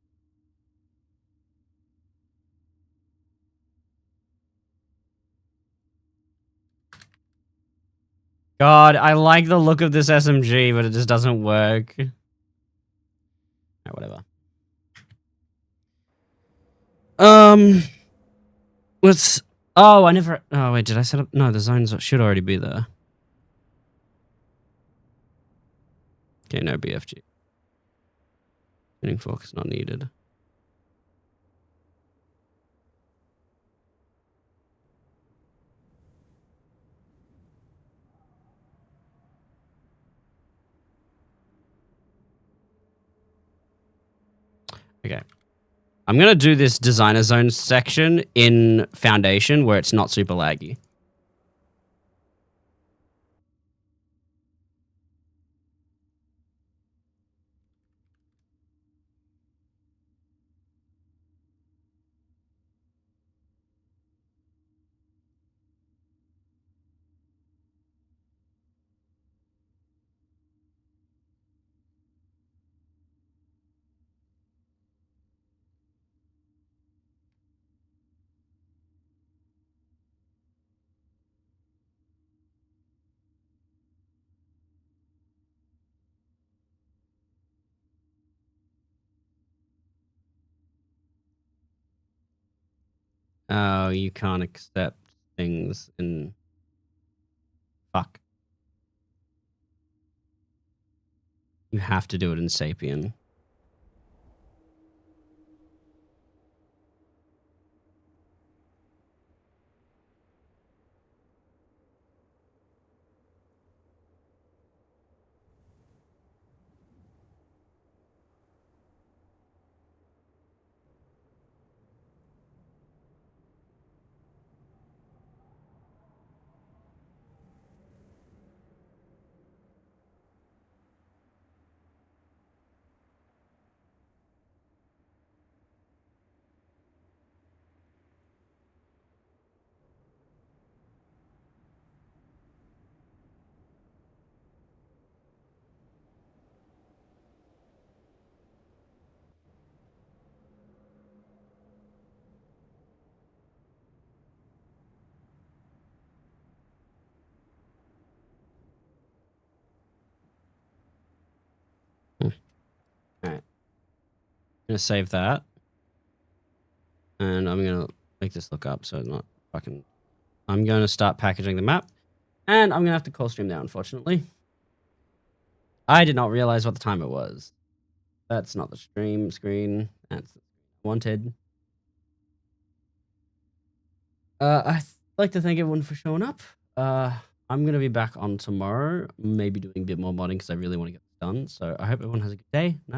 God, I like the look of this SMG, but it just doesn't work. Alright, whatever. Let's... Oh, I never... Oh, wait, did I set up... No, the zones should already be there. Okay, no BFG. Tuning fork is not needed. Okay. I'm going to do this designer zone section in Foundation where it's not super laggy. Oh, you can't accept things in... Fuck. You have to do it in Sapien. Alright. I'm going to save that. And I'm going to make this look up so it's not fucking... I'm going to start packaging the map. And I'm going to have to call stream now, unfortunately. I did not realize what the time it was. That's not the stream screen. That's wanted. I'd like to thank everyone for showing up. I'm going to be back on tomorrow, maybe doing a bit more modding because I really want to get this done. So I hope everyone has a good day. Night.